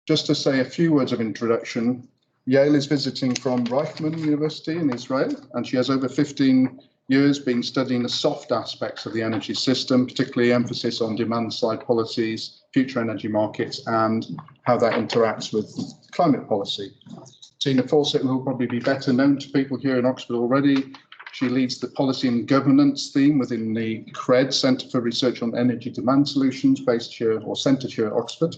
Just to say a few words of introduction, Yael is visiting from Reichman University in Israel, and she has over 15 years been studying the soft aspects of the energy system, particularly emphasis on demand-side policies, future energy markets, and how that interacts with climate policy. Tina Fawcett will probably be better known to people here in Oxford already. She leads the policy and governance theme within the CRED, Centre for Research on Energy Demand Solutions, based here, or centred here at Oxford.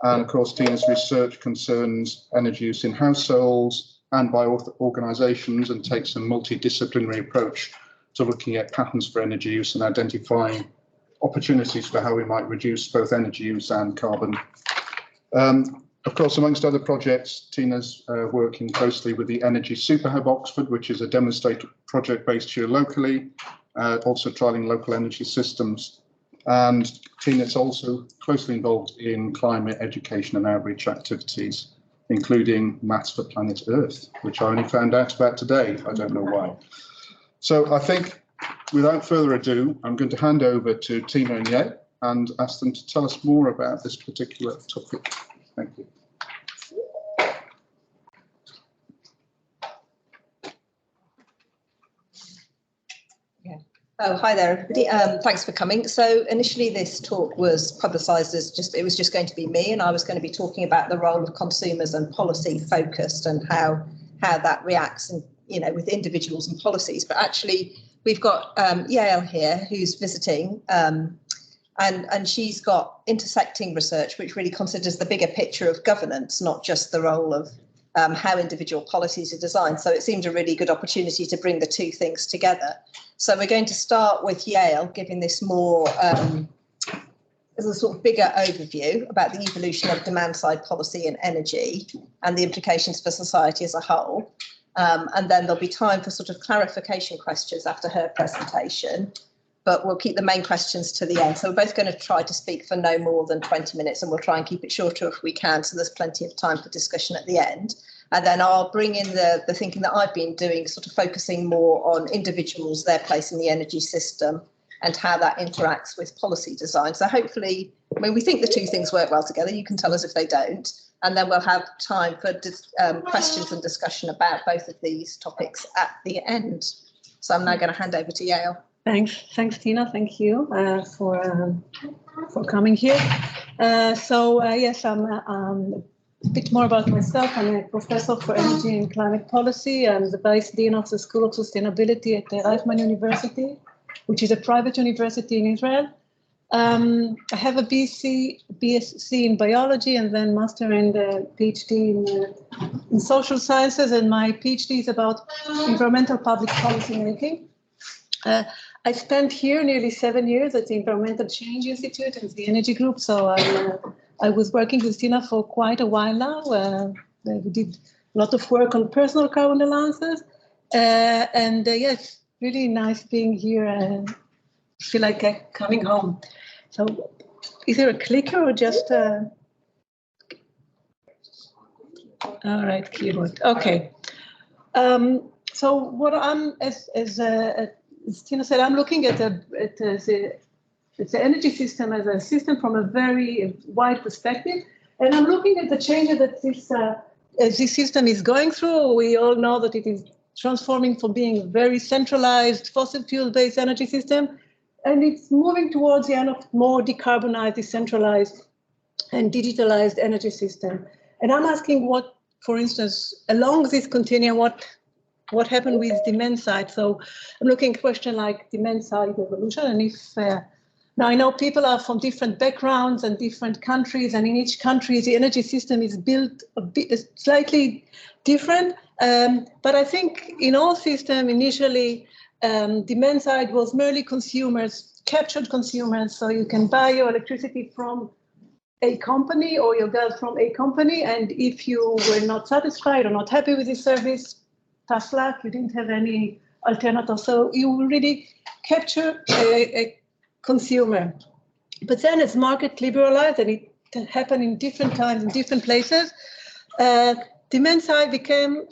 And of course, Tina's research concerns energy use in households and by organisations, and takes a multidisciplinary approach to looking at patterns for energy use and identifying opportunities for how we might reduce both energy use and carbon. Of course, amongst other projects, Tina's working closely with the Energy Superhub Oxford, which is a demonstrator project based here locally, also trialling local energy systems. And Tina's also closely involved in climate education and outreach activities, including Maths for Planet Earth, which I only found out about today. I don't know why. So I think, without further ado, I'm going to hand over to Tina and Yael and ask them to tell us more about this particular topic. Thank you. Oh, hi there, everybody. Thanks for coming. So initially this talk was publicised as it was just going to be me, and I was going to be talking about the role of consumers and policy focused and how that reacts, and with individuals and policies. But actually, we've got Yael here who's visiting, and she's got intersecting research which really considers the bigger picture of governance, not just the role of how individual policies are designed. So it seemed a really good opportunity to bring the two things together. So we're going to start with Yael giving this more as a sort of bigger overview about the evolution of demand side policy and energy and the implications for society as a whole. And then there'll be time for sort of clarification questions after her presentation, but we'll keep the main questions to the end. So we're both going to try to speak for no more than 20 minutes, and we'll try and keep it shorter if we can, so there's plenty of time for discussion at the end. And then I'll bring in the thinking that I've been doing, sort of focusing more on individuals, their place in the energy system, and how that interacts with policy design. So hopefully, we think the two things work well together. You can tell us if they don't. And then we'll have time for questions and discussion about both of these topics at the end. So I'm now going to hand over to Yael. Thanks, Tina. Thank you for coming here. Yes, I'm a bit more about myself. I'm a professor for energy and climate policy. I'm the vice dean of the School of Sustainability at the Reichman University, which is a private university in Israel. I have a BSc in biology, and then master and PhD in social sciences, and my PhD is about environmental public policy making. I spent here nearly 7 years at the Environmental Change Institute and the Energy Group, so I was working with Tina for quite a while now. We did a lot of work on personal carbon allowances, and yes, really nice being here. I feel like coming home. So is there a clicker or just all right, keyboard. Okay. So what I'm, as Tina said, I'm looking at the energy system as a system from a very wide perspective, and I'm looking at the changes that this system is going through. We all know that it is transforming from being a very centralized fossil fuel-based energy system, and it's moving towards the end of more decarbonized, decentralized, and digitalized energy system. And I'm asking what, for instance, along this continuum, what happened with demand side? So I'm looking at questions like demand side evolution, and if now I know people are from different backgrounds and different countries, and in each country the energy system is built a bit slightly different. But I think in all systems initially, demand side was merely consumers, captured consumers. So you can buy your electricity from a company or your gas from a company, and if you were not satisfied or not happy with the service, tough luck, you didn't have any alternative. So you really capture a consumer. But then as market liberalized, and it happened in different times in different places, demand side became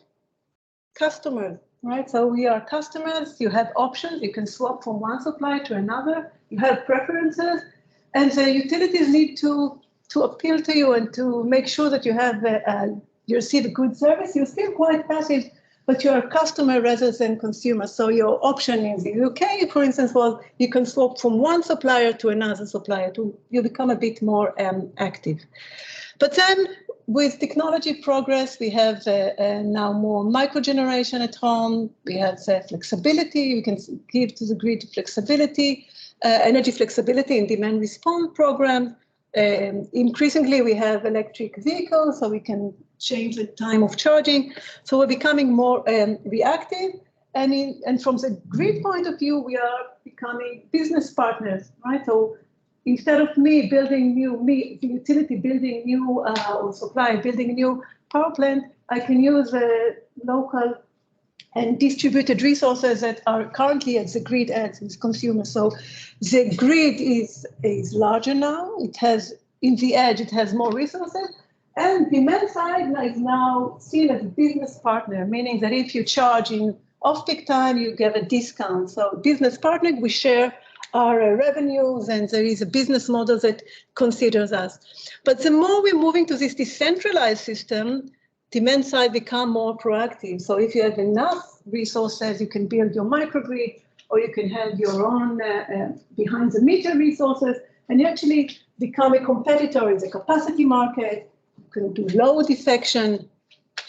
customers, right? So we are customers, you have options, you can swap from one supplier to another, you have preferences, and the utilities need to to appeal to you and to make sure that you have you receive a good service, you're still quite passive, but you're a customer rather than consumer. So your option in the UK, for instance, was you can swap from one supplier to another supplier. You become a bit more active. But then with technology progress, we have now more microgeneration at home. We have flexibility. We can give to the grid flexibility, energy flexibility in demand response program. Increasingly, we have electric vehicles, so we can change the time of charging. So we're becoming more reactive. And from the grid point of view, we are becoming business partners, right? So instead of me building the utility building new, or supplier building a new power plant, I can use local and distributed resources that are currently at the grid edge as consumers. So the grid is larger now. It has, in the edge, it has more resources. And demand side is now seen as a business partner, meaning that if you charge in off-peak time, you get a discount. So business partner, we share our revenues, and there is a business model that considers us. But the more we're moving to this decentralized system, demand side become more proactive. So if you have enough resources, you can build your microgrid, or you can have your own behind the meter resources, and you actually become a competitor in the capacity market. You can do load defection.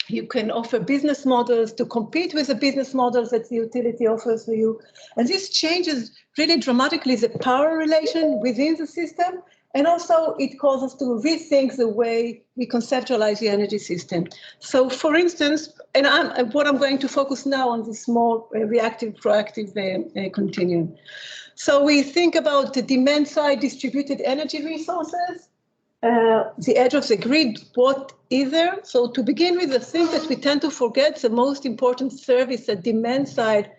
You can offer business models to compete with the business models that the utility offers for you. And this changes really dramatically the power relation within the system. And also it causes us to rethink the way we conceptualize the energy system. So for instance, and what I'm going to focus now on this more reactive, proactive continuum. So we think about the demand side distributed energy resources. The edge of the grid, what is there? So to begin with, the thing that we tend to forget, the most important service that demand side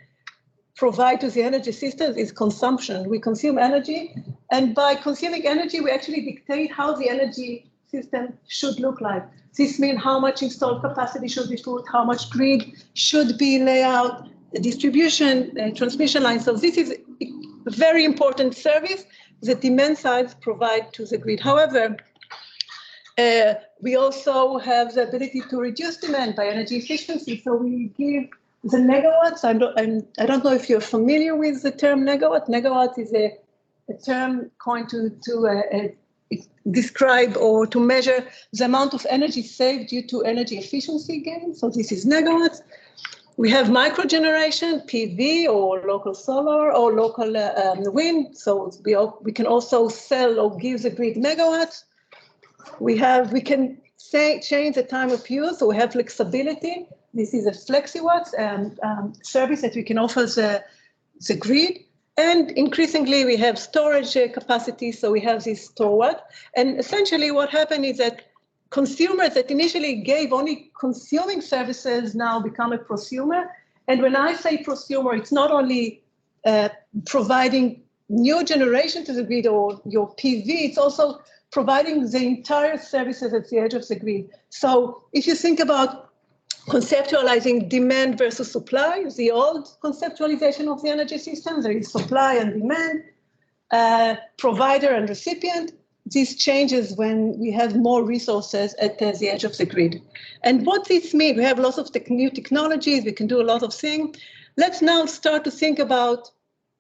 provide to the energy system is consumption. We consume energy, and by consuming energy, we actually dictate how the energy system should look like. This means how much installed capacity should be put, how much grid should be laid out, the distribution, transmission lines. So this is a very important service that demand sides provide to the grid. However, we also have the ability to reduce demand by energy efficiency. So we give the megawatts. I don't know if you're familiar with the term megawatt. Megawatt is a term coined to describe or to measure the amount of energy saved due to energy efficiency gain. So this is megawatts. We have microgeneration, PV, or local solar, or local wind. So we can also sell or give the grid megawatts. We can change the time of use, so we have flexibility. This is a FlexiWatts service that we can offer the grid. And increasingly, we have storage capacity, so we have this StoreWatt. And essentially what happened is that consumers that initially gave only consuming services now become a prosumer. And when I say prosumer, it's not only providing new generation to the grid or your PV, it's also providing the entire services at the edge of the grid. So if you think about conceptualizing demand versus supply, the old conceptualization of the energy system, there is supply and demand, provider and recipient. This changes when we have more resources at the edge of the grid. And what this means, we have lots of new technologies, we can do a lot of things. Let's now start to think about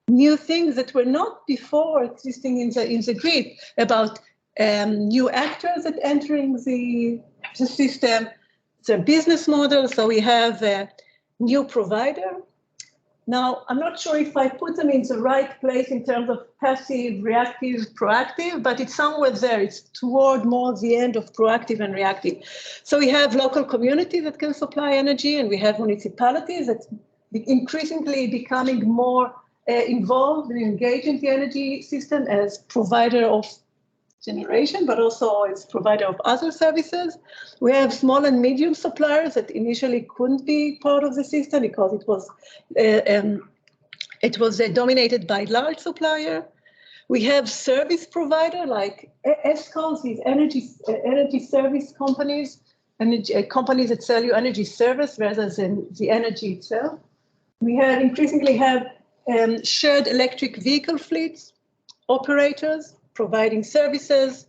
new things that were not before existing in the grid, about new actors that entering the system, the business model. So we have a new provider. Now, I'm not sure if I put them in the right place in terms of passive, reactive, proactive, but it's somewhere there. It's toward more the end of proactive and reactive. So we have local communities that can supply energy, and we have municipalities that increasingly becoming more involved and engaged in the energy system as provider of generation, but also as provider of other services. We have small and medium suppliers that initially couldn't be part of the system because it was dominated by large supplier. We have service provider like ESCOs, these energy service companies, companies that sell you energy service rather than the energy itself. We have increasingly have shared electric vehicle fleets, operators, providing services.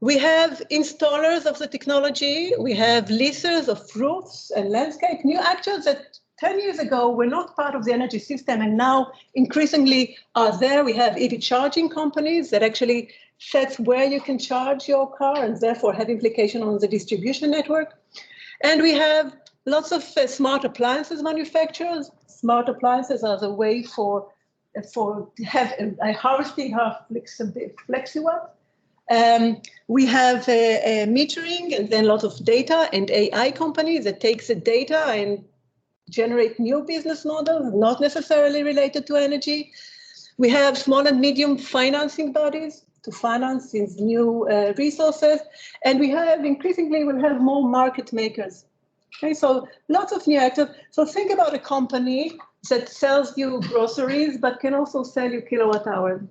We have installers of the technology. We have leasers of roofs and landscape, new actors that 10 years ago were not part of the energy system and now increasingly are there. We have EV charging companies that actually sets where you can charge your car and therefore have implication on the distribution network. And we have lots of smart appliances manufacturers. Smart appliances are the way for have a harvesting flexiwatt. We have metering and then a lot of data and AI companies that takes the data and generate new business models, not necessarily related to energy. We have small and medium financing bodies to finance these new resources. And we have increasingly, we'll have more market makers. Okay, so lots of new actors. So think about a company that sells you groceries, but can also sell you kilowatt hours.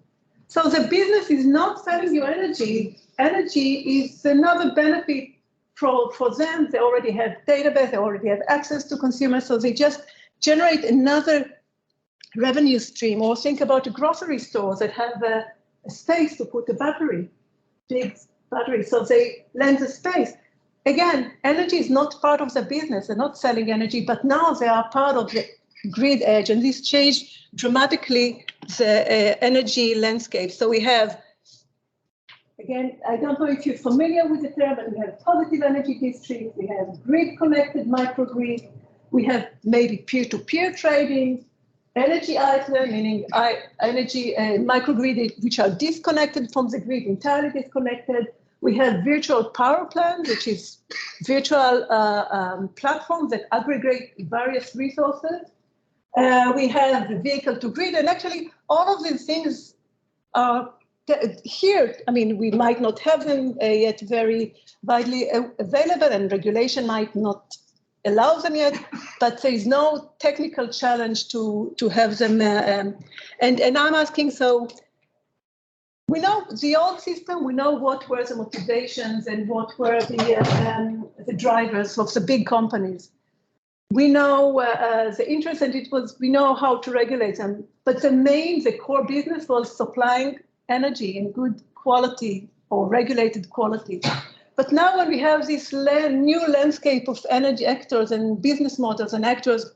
So the business is not selling you energy. Energy is another benefit for them. They already have database, they already have access to consumers, so they just generate another revenue stream. Or think about a grocery store that have a space to put a battery, big battery, so they lend the space. Again, energy is not part of the business. They're not selling energy, but now they are part of the grid edge, and this changed dramatically the energy landscape. So we have, again, I don't know if you're familiar with the term, but we have positive energy districts, we have grid-connected microgrid, we have maybe peer-to-peer trading, energy island, meaning energy microgrid which are disconnected from the grid, entirely disconnected. We have virtual power plants, which is virtual platforms that aggregate various resources. We have the vehicle to grid, and actually all of these things are here. I mean, we might not have them yet very widely available, and regulation might not allow them yet, but there is no technical challenge to have them. And I'm asking, so we know the old system, we know what were the motivations and what were the drivers of the big companies. We know the interest, and we know how to regulate them. But the core business was supplying energy in good quality or regulated quality. But now when we have this new landscape of energy actors and business models and actors,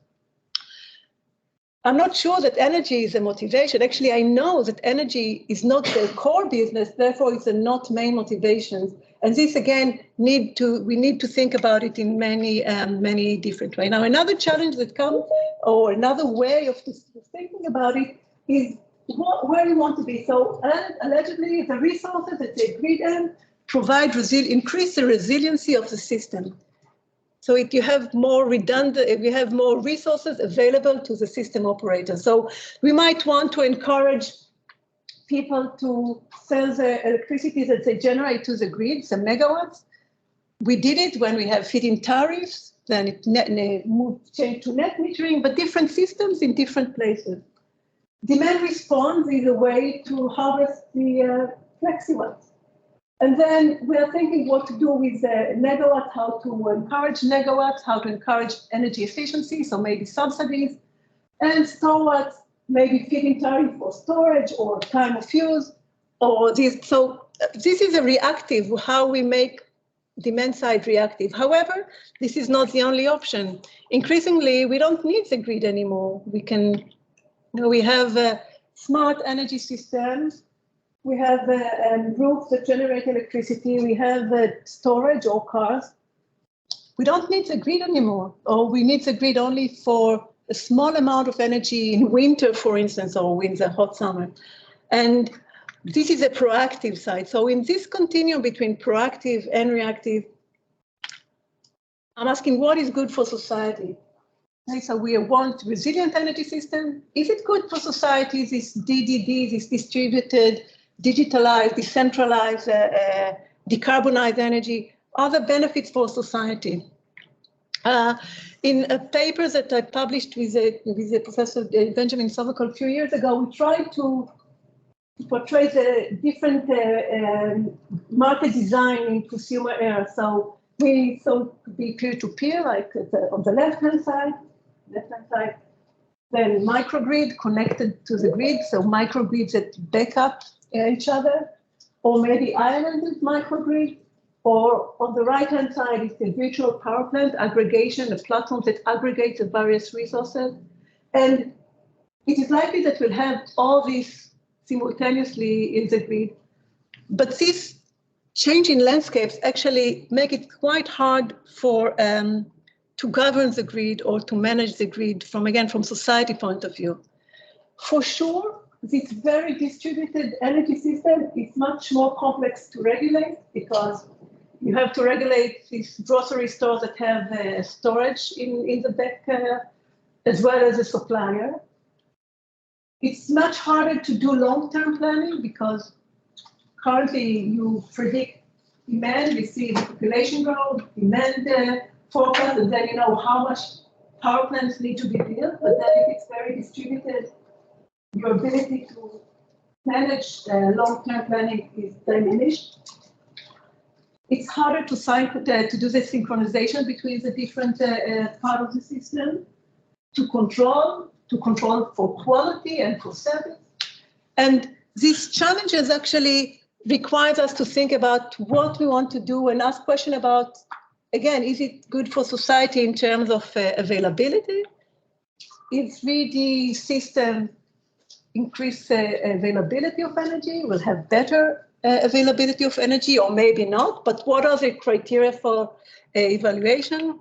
I'm not sure that energy is a motivation. Actually, I know that energy is not the core business, therefore it's not main motivations. And this, again, we need to think about it in many different ways. Now, another challenge that comes, or another way of thinking about it, is where you want to be. So allegedly, the resources that they grid in increase the resiliency of the system. So if you have more if you have more resources available to the system operator. So we might want to encourage people to sell the electricity that they generate to the grid, the megawatts. We did it when we have feed-in tariffs, then it changed to net metering, but different systems in different places. Demand response is a way to harvest the flexiwatts. And then we are thinking what to do with megawatts, how to encourage megawatts, how to encourage energy efficiency, so maybe subsidies, and storewatts, maybe feed-in tariff for storage or time of use, or this. So this is a reactive, how we make demand side reactive. However, this is not the only option. Increasingly, we don't need the grid anymore. We have smart energy systems. We have roofs that generate electricity. We have storage or cars. We don't need the grid anymore, or we need the grid only for a small amount of energy in winter, for instance, or in the hot summer. And this is a proactive side. So in this continuum between proactive and reactive, I'm asking what is good for society? Okay, so we want resilient energy system. Is it good for society, this DDD, this distributed, digitalized, decentralized, decarbonized energy? Are there benefits for society? In a paper that I published with a Professor Benjamin Sovacool a few years ago, we tried to portray the different market design in consumer era. So we thought it could be peer-to-peer, like on the left-hand side, then microgrid connected to the grid, so microgrids that back up each other. or maybe islanded microgrid, or on the right-hand side is the virtual power plant aggregation, a platform that aggregates the various resources. And it is likely that we'll have all these simultaneously in the grid. But this change in landscapes actually make it quite hard for to govern the grid or to manage the grid from society point of view. For sure, this very distributed energy system is much more complex to regulate because you have to regulate these grocery stores that have storage in the back as well as a supplier. It's much harder to do long-term planning because currently you predict demand, we see the population growth, demand forecast, and then you know how much power plants need to be built. But then if it's very distributed, your ability to manage long-term planning is diminished. It's harder to do the synchronization between the different parts of the system, to control for quality and for service. And these challenges actually requires us to think about what we want to do and ask questions about, again, is it good for society in terms of availability? If the system increase availability of energy, we'll have better availability of energy, or maybe not, but what are the criteria for evaluation?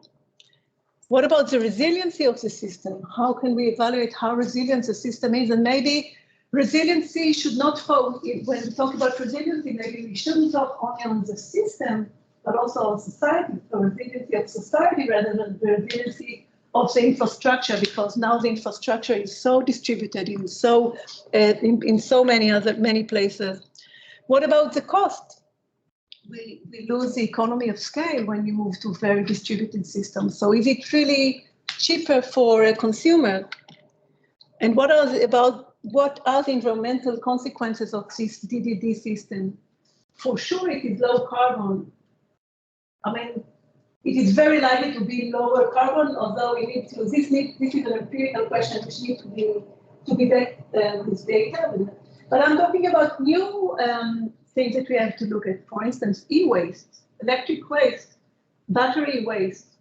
What about the resiliency of the system? How can we evaluate how resilient the system is? And maybe resiliency should not fall, when we talk about resiliency, maybe we shouldn't talk only on the system, but also on society, the resiliency of society rather than the resiliency of the infrastructure, because now the infrastructure is so distributed in so many places. What about the cost? We lose the economy of scale when we move to very distributed systems. So is it really cheaper for a consumer? And what are the environmental consequences of this DDD system? For sure, it is low carbon. I mean, it is very likely to be lower carbon, although we need to. This is an empirical question which needs to be backed with data. But I'm talking about new things that we have to look at. For instance, e-waste, electric waste, battery waste,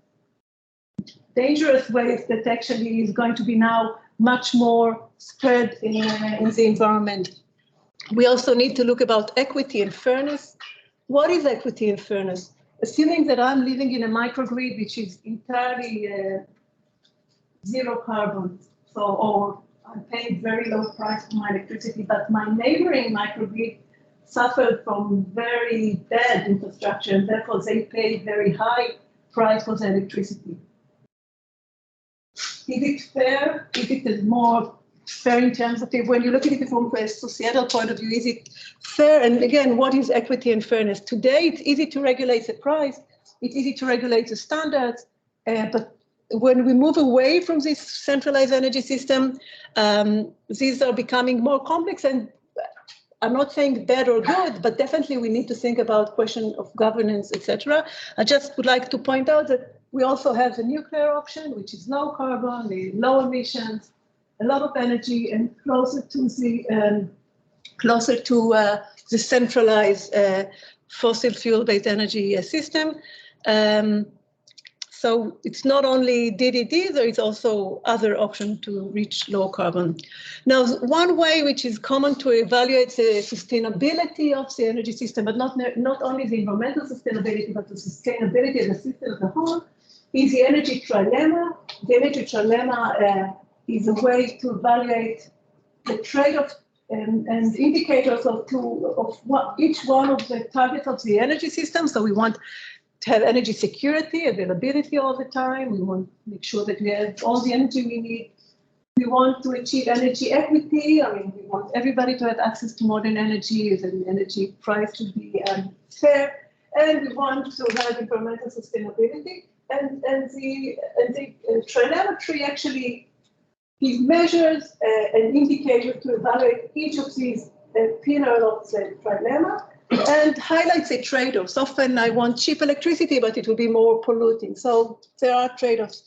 dangerous waste that actually is going to be now much more spread in the environment. We also need to look about equity and fairness. What is equity and fairness? Assuming that I'm living in a microgrid which is entirely zero carbon, or I'm paying very low price for my electricity, but my neighboring microgrid suffered from very bad infrastructure, and therefore they pay very high price for the electricity. Is it fair? Is it more fair in terms of, when you look at it from a societal point of view, is it fair? And again, what is equity and fairness? Today, it's easy to regulate the price. It's easy to regulate the standards. But when we move away from this centralized energy system, these are becoming more complex. And I'm not saying bad or good, but definitely we need to think about question of governance, etc. I just would like to point out that we also have the nuclear option, which is low carbon, low emissions, a lot of energy, and closer to the centralized fossil fuel-based energy system. So it's not only DDD, there is also other option to reach low carbon. Now, one way which is common to evaluate the sustainability of the energy system, but not only the environmental sustainability, but the sustainability of the system as a whole, is the energy trilemma. The energy trilemma is a way to evaluate the trade-off and indicators of each one of the targets of the energy system. So we want to have energy security, availability all the time. We want to make sure that we have all the energy we need. We want to achieve energy equity. I mean, we want everybody to have access to modern energy, and energy price to be fair. And we want to have environmental sustainability. And the trilemma actually gives measures and indicators to evaluate each of these pillars of the trilemma, and highlights the trade-offs. Often I want cheap electricity, but it will be more polluting. So there are trade-offs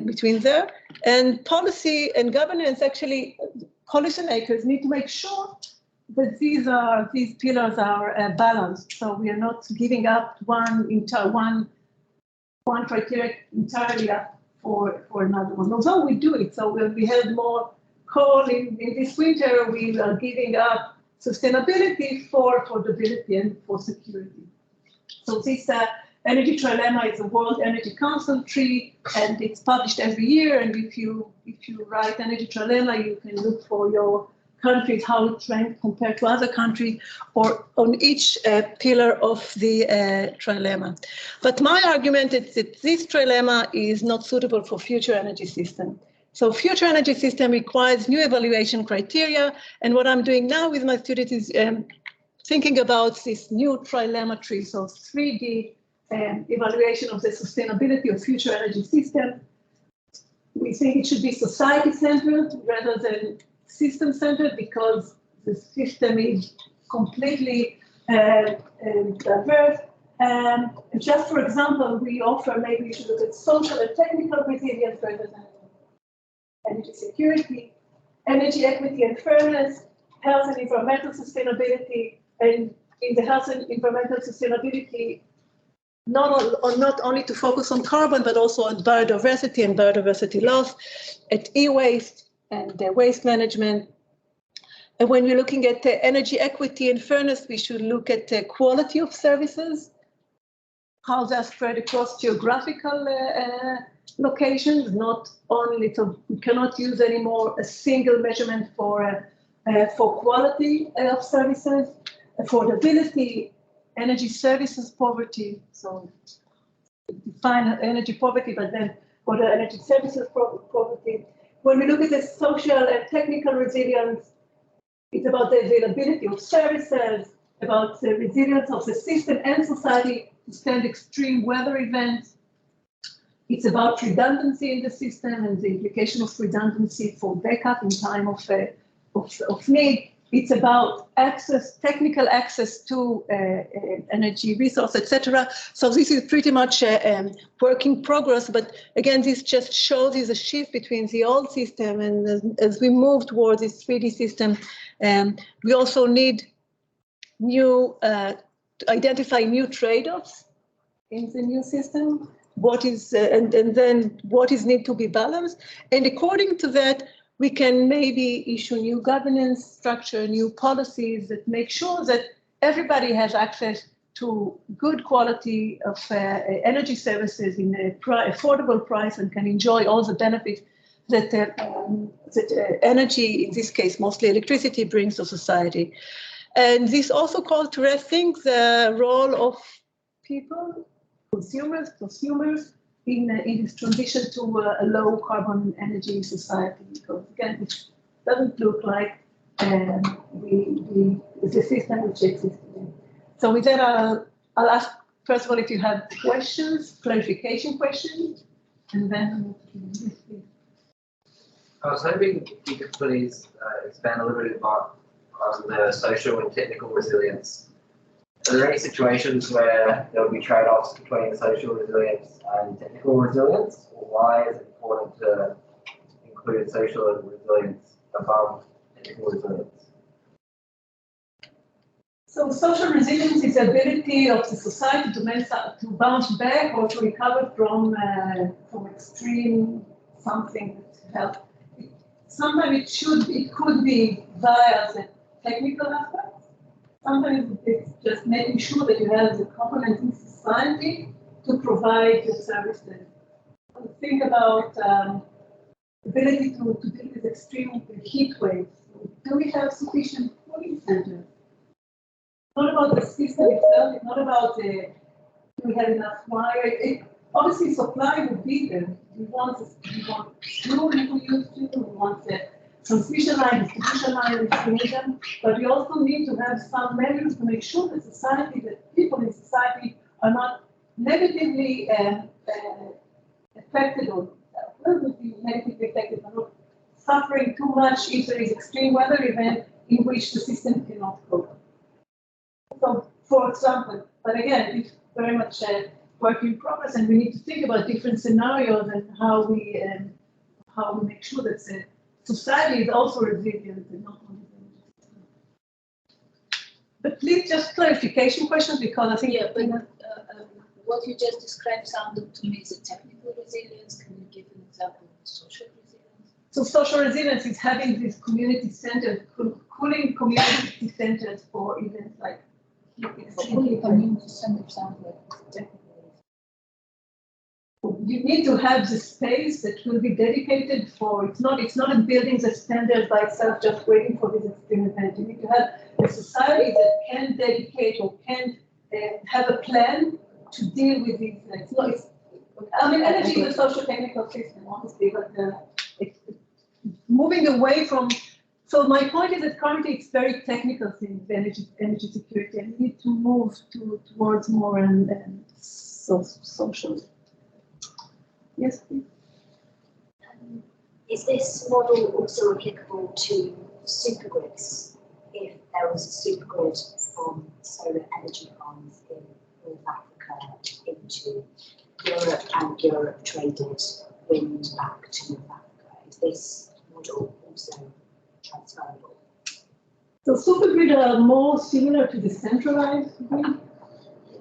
between there. And policy and governance, actually, policymakers need to make sure these pillars are balanced. So we are not giving up one criteria entirely up for another one. Although we do it, so when we had more coal in this winter, we are giving up sustainability for affordability and for security. So this energy trilemma is a World Energy Council tree, and it's published every year. And if you write energy trilemma, you can look for your countries, how it ranked compared to other countries, or on each pillar of the trilemma. But my argument is that this trilemma is not suitable for future energy system. So future energy system requires new evaluation criteria. And what I'm doing now with my students is thinking about this new trilemma tree, so 3D evaluation of the sustainability of future energy system. We think it should be society-centered rather than system-centered, because the system is completely diverse. Just for example, we offer, maybe we should look at social and technical resilience rather than energy security, energy equity and fairness, health and environmental sustainability, and in the health and environmental sustainability, not only to focus on carbon, but also on biodiversity and biodiversity loss, at e-waste and waste management. And when we're looking at energy equity and fairness, we should look at the quality of services, how they're spread across geographical locations, not only, so we cannot use anymore a single measurement for quality of services, affordability, energy services poverty. So define energy poverty, but then what are energy services poverty? When we look at the social and technical resilience, it's about the availability of services, about the resilience of the system and society to stand extreme weather events. It's about redundancy in the system and the implication of redundancy for backup in time of need. It's about access, technical access to energy resource, etc. So this is pretty much a work in progress. But again, this just shows is a shift between the old system, and as we move towards this 3D system, we also need new to identify new trade-offs in the new system. What is and then what is need to be balanced, and according to that, we can maybe issue new governance structure, new policies that make sure that everybody has access to good quality of energy services in an affordable price and can enjoy all the benefits that energy, in this case, mostly electricity, brings to society. And this also calls to rethink the role of people, consumers, in this transition to a low carbon energy society, because again, it doesn't look like the system which exists today. So with that, I'll ask, first of all, if you have questions, clarification questions, and then I was hoping you could please expand a little bit about the social and technical resilience. Are there any situations where there will be trade-offs between social resilience and technical resilience, or why is it important to include social resilience above technical resilience? So social resilience is the ability of the society to bounce back or to recover from extreme something that helps. Sometimes it could be via the technical aspect. Sometimes it's just making sure that you have the components in society to provide the services. Think about ability to deal with extreme heat waves. Do we have sufficient cooling centers? Not about the system itself, it's not about do we have enough wire. Obviously, supply would be there. We want fuel if we use to, we want the transmission line, distribution line, if we need them, but we also need to have some measures to make sure that people in society are not negatively affected, or negatively affected, but not suffering too much if there is extreme weather event in which the system cannot cope. So, for example, but again, it's very much work in progress, and we need to think about different scenarios and how we make sure that society is also resilient and not only. But please just clarification questions, because I think what you just described sounded to me as a technical resilience. Can you give an example of social resilience? so. Social resilience is having these community centers, cooling community centers for events like Cooling community centers sound like technical. you need to have the space that will be dedicated for. It's not a building that's standard by itself, just waiting for this experiment. You need to have a society that can dedicate or can have a plan to deal with these. Energy is a social technical system, honestly, but it's moving away from. So my point is that currently it's very technical things, energy security, and we need to move towards more and social. Yes, please. Is this model also applicable to supergrids? If there was a supergrid from solar energy farms in North Africa into Europe and Europe traded wind back to North Africa, is this model also transferable? So supergrid are more similar to the centralized grid,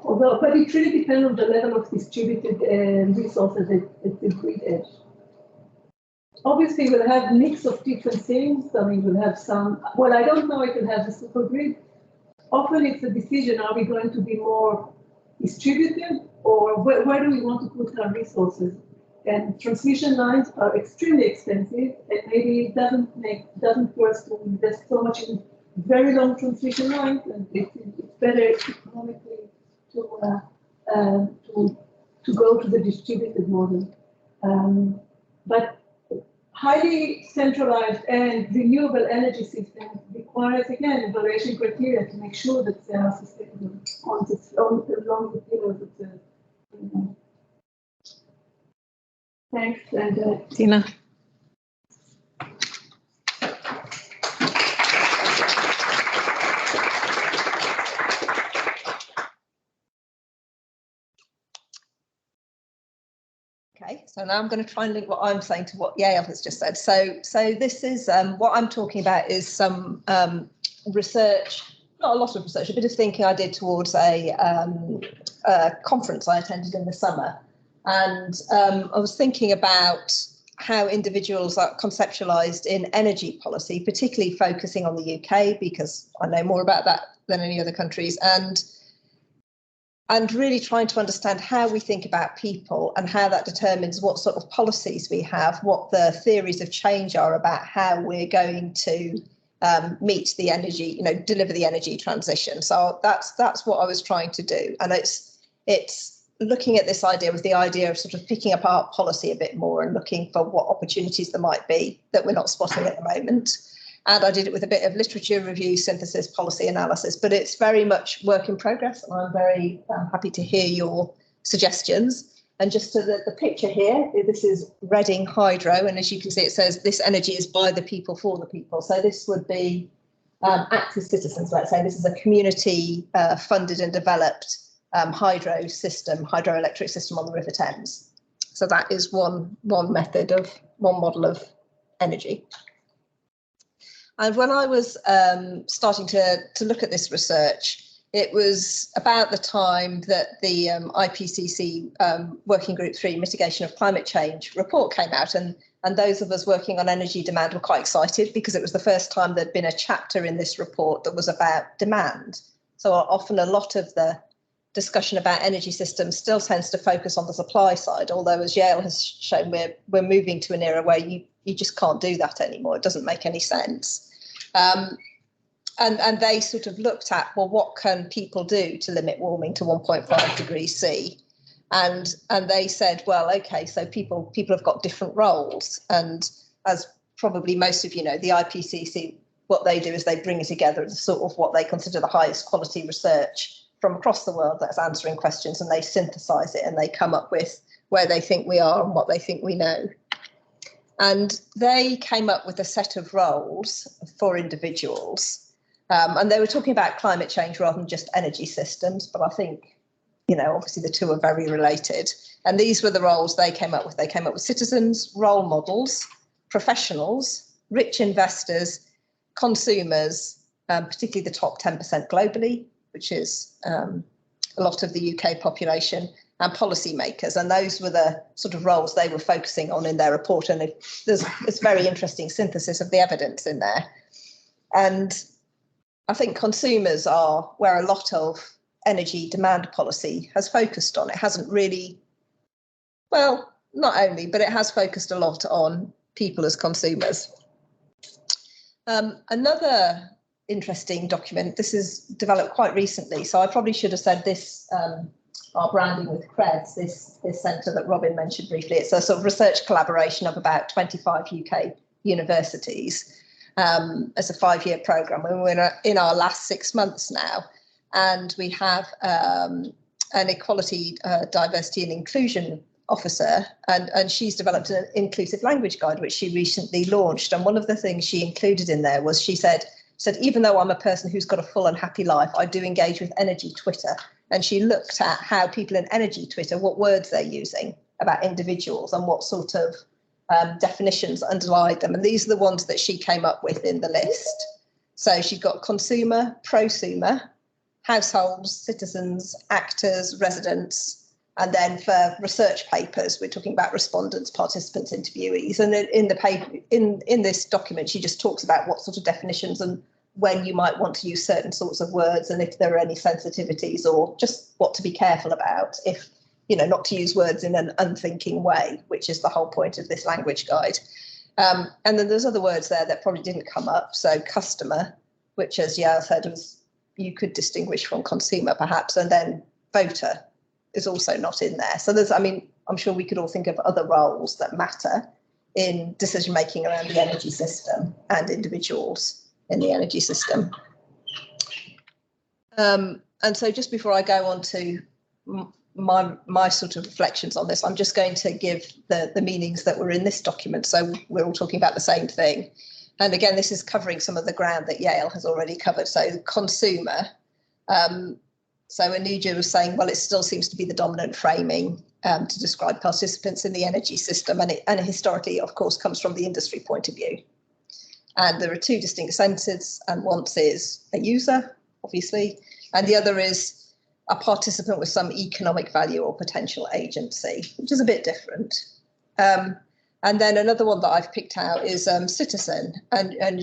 but it really depends on the level of distributed resources at the grid edge. Obviously, we'll have a mix of different things. I mean, we'll have some, well, I don't know if we'll have a supergrid. Often it's a decision, are we going to be more distributed, or where do we want to put our resources? And transmission lines are extremely expensive, and maybe it doesn't worth to invest so much in very long transmission lines, and it's better economically to go to the distributed model. But highly centralized and renewable energy systems requires, again, evaluation criteria to make sure that they are sustainable along the pillars of the. Thanks, and Tina. Okay, so now I'm going to try and link what I'm saying to what Yael has just said. So this is what I'm talking about is some research, not a lot of research, a bit of thinking I did towards a conference I attended in the summer. And I was thinking about how individuals are conceptualized in energy policy, particularly focusing on the UK, because I know more about that than any other countries, and really trying to understand how we think about people and how that determines what sort of policies we have, what the theories of change are about how we're going to meet the energy, deliver the energy transition. So that's what I was trying to do. And it's looking at this idea with the idea of sort of picking apart policy a bit more and looking for what opportunities there might be that we're not spotting at the moment. And I did it with a bit of literature review, synthesis, policy analysis, but it's very much work in progress. And I'm very happy to hear your suggestions. And just to the picture here, this is Reading Hydro. And as you can see, it says this energy is by the people for the people. So this would be active citizens, let's say. This is a community funded and developed hydroelectric system on the River Thames. So that is one model of energy. And when I was starting to look at this research, it was about the time that the IPCC Working Group 3 Mitigation of Climate Change report came out. And those of us working on energy demand were quite excited because it was the first time there'd been a chapter in this report that was about demand. So often a lot of the discussion about energy systems still tends to focus on the supply side, although as Yael has shown, we're moving to an era where you just can't do that anymore. It doesn't make any sense. And they sort of looked at, well, what can people do to limit warming to 1.5 degrees C? And they said, well, okay, so people have got different roles. And as probably most of you know, the IPCC, what they do is they bring together sort of what they consider the highest quality research from across the world that's answering questions, and they synthesize it and they come up with where they think we are and what they think we know. And they came up with a set of roles for individuals. And they were talking about climate change rather than just energy systems. But I think, obviously the two are very related. And these were the roles they came up with. They came up with citizens, role models, professionals, rich investors, consumers, particularly the top 10% globally, which is a lot of the UK population, and policymakers. And those were the sort of roles they were focusing on in their report. And there's this very interesting synthesis of the evidence in there. And I think consumers are where a lot of energy demand policy has focused on. It hasn't really, well, not only, but it has focused a lot on people as consumers. Another interesting document, this is developed quite recently, so I probably should have said this, our branding with CREDS, this centre that Robin mentioned briefly. It's a sort of research collaboration of about 25 UK universities. As a 5-year programme, and we're in our last 6 months now, and we have an equality, diversity and inclusion officer, and she's developed an inclusive language guide which she recently launched. And one of the things she included in there was she said even though I'm a person who's got a full and happy life, I do engage with energy Twitter. And she looked at how people in energy Twitter, what words they're using about individuals and what sort of definitions underlie them. And these are the ones that she came up with in the list. So she's got consumer, prosumer, households, citizens, actors, residents, and then for research papers, we're talking about respondents, participants, interviewees. And in the paper, in this document, she just talks about what sort of definitions and when you might want to use certain sorts of words, and if there are any sensitivities, or just what to be careful about, if, you know, not to use words in an unthinking way, which is the whole point of this language guide. And then there's other words there that probably didn't come up. So customer, which, as Yael said, was you could distinguish from consumer perhaps, and then voter is also not in there. So there's, I mean, I'm sure we could all think of other roles that matter in decision making around the energy system and individuals in the energy system. And so just before I go on to my sort of reflections on this, I'm just going to give the meanings that were in this document, so we're all talking about the same thing. And again, this is covering some of the ground that Yael has already covered. So consumer, so Anuja was saying, well, it still seems to be the dominant framing to describe participants in the energy system, and it historically, of course, comes from the industry point of view. And there are two distinct senses, and one is a user, obviously, and the other is a participant with some economic value or potential agency, which is a bit different. And then another one that I've picked out is citizen. And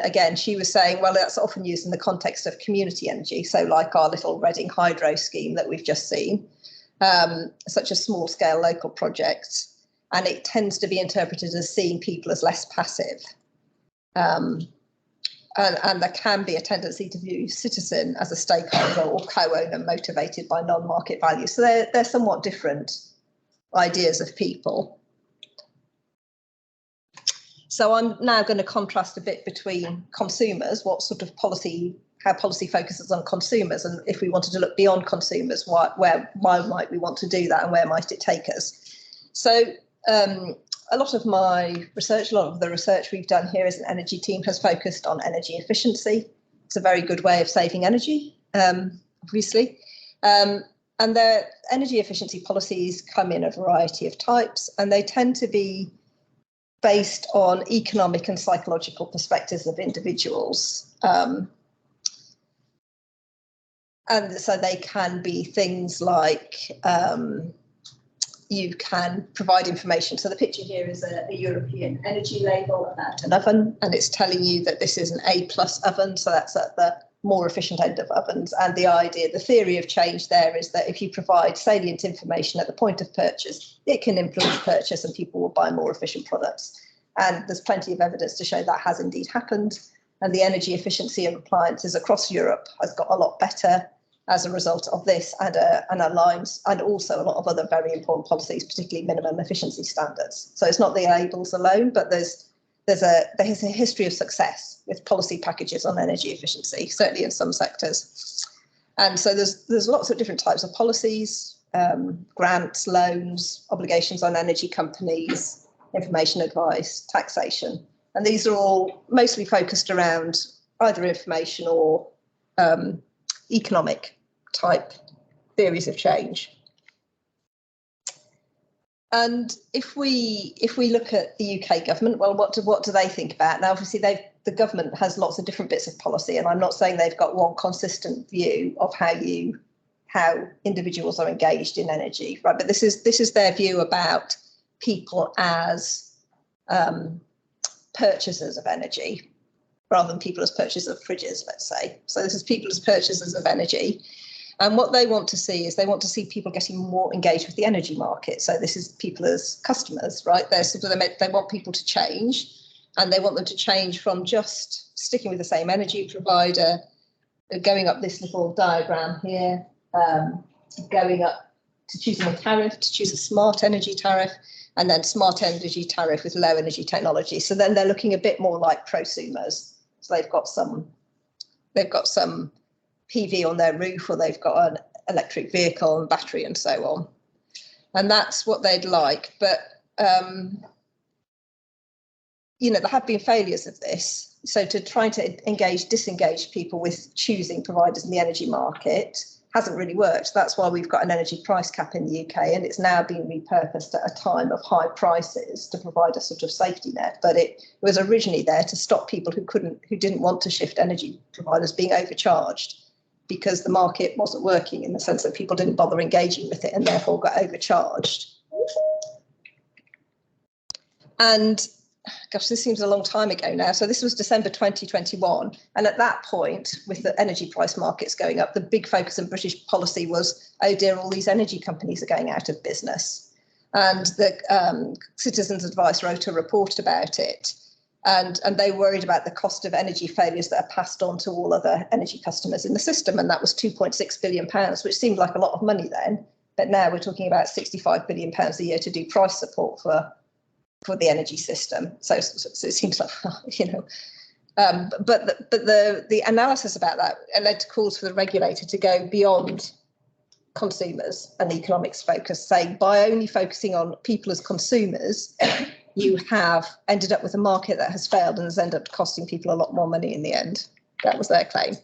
again, she was saying, well, that's often used in the context of community energy. So like our little Reading hydro scheme that we've just seen, such a small scale local project. And it tends to be interpreted as seeing people as less passive. And there can be a tendency to view citizen as a stakeholder or co-owner motivated by non-market values. So they're somewhat different ideas of people. So I'm now going to contrast a bit between consumers, what sort of policy, how policy focuses on consumers, and if we wanted to look beyond consumers, why might we want to do that, and where might it take us? So a lot of the research we've done here as an energy team has focused on energy efficiency. It's a very good way of saving energy, obviously. And the energy efficiency policies come in a variety of types, and they tend to be based on economic and psychological perspectives of individuals. And so they can be things like you can provide information. So the picture here is a European energy label about an oven, and it's telling you that this is an A+ oven, so that's at the more efficient end of ovens. And the theory of change there is that if you provide salient information at the point of purchase, it can influence purchase and people will buy more efficient products. And there's plenty of evidence to show that has indeed happened. And the energy efficiency of appliances across Europe has got a lot better as a result of this, and aligns, and also a lot of other very important policies, particularly minimum efficiency standards. So it's not the labels alone, but there's a history of success with policy packages on energy efficiency, certainly in some sectors. And so there's lots of different types of policies, grants, loans, obligations on energy companies, information advice, taxation. And these are all mostly focused around either information or economic type theories of change. And if we look at the UK government, well, what do they think about? Now, obviously, the government has lots of different bits of policy, and I'm not saying they've got one consistent view of how individuals are engaged in energy, right? But this is their view about people as purchasers of energy, rather than people as purchasers of fridges, let's say. So this is people as purchasers of energy. And what they want to see is they want to see people getting more engaged with the energy market. So this is people as customers, right? They want people to change, and they want them to change from just sticking with the same energy provider, going up this little diagram here, going up to choosing a tariff, to choose a smart energy tariff, and then smart energy tariff with low energy technology. So then they're looking a bit more like prosumers. So they've got some PV on their roof, or they've got an electric vehicle and battery and so on. And that's what they'd like. But, there have been failures of this. So to try to disengage people with choosing providers in the energy market hasn't really worked. That's why we've got an energy price cap in the UK, and it's now being repurposed at a time of high prices to provide a sort of safety net. But it was originally there to stop people who didn't want to shift energy providers being overcharged, because the market wasn't working, in the sense that people didn't bother engaging with it and therefore got overcharged. And gosh, this seems a long time ago now. So this was December 2021. And at that point, with the energy price markets going up, the big focus in British policy was, oh dear, all these energy companies are going out of business. And the Citizens Advice wrote a report about it. And they worried about the cost of energy failures that are passed on to all other energy customers in the system. And that was £2.6 billion, which seemed like a lot of money then. But now we're talking about £65 billion a year to do price support for the energy system. So it seems like, but the analysis about that led to calls for the regulator to go beyond consumers and economics focus, saying by only focusing on people as consumers, you have ended up with a market that has failed and has ended up costing people a lot more money in the end. That was their claim.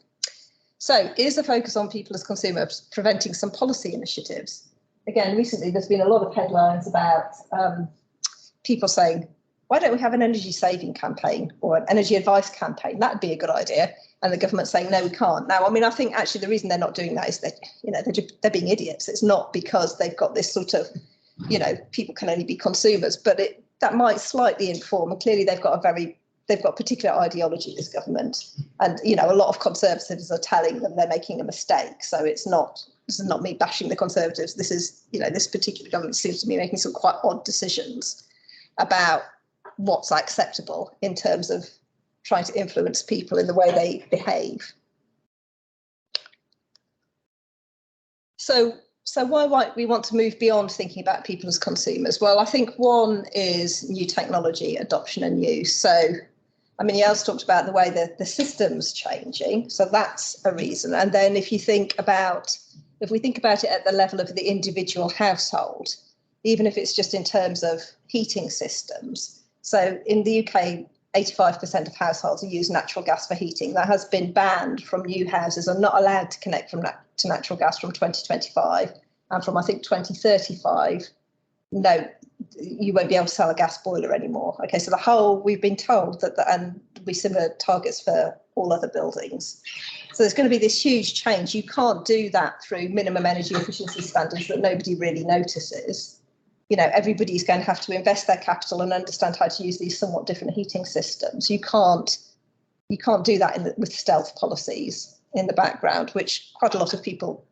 So is the focus on people as consumers preventing some policy initiatives? Again, recently there's been a lot of headlines about people saying, why don't we have an energy saving campaign or an energy advice campaign? That'd be a good idea. And the government saying, no, we can't. Now, I mean, I think actually the reason they're not doing that is that, they're being idiots. It's not because they've got this sort of, people can only be consumers, but that might slightly inform. And clearly they've got a particular ideology, this government. And, a lot of conservatives are telling them they're making a mistake. So this is not me bashing the conservatives. This is, this particular government seems to be making some quite odd decisions about what's acceptable in terms of trying to influence people in the way they behave. So why might we want to move beyond thinking about people as consumers? Well, I think one is new technology adoption and use. So, Yael's talked about the way that the system's changing. So that's a reason. And then if we think about it at the level of the individual household, even if it's just in terms of heating systems. So in the UK, 85% of households use natural gas for heating. That has been banned from new houses and not allowed to connect to natural gas from 2025. And from, I think, 2035, no, you won't be able to sell a gas boiler anymore. Okay, so we've been told that, and there'll be similar targets for all other buildings. So there's going to be this huge change. You can't do that through minimum energy efficiency standards that nobody really notices. Everybody's going to have to invest their capital and understand how to use these somewhat different heating systems. You can't do that with stealth policies in the background, which quite a lot of people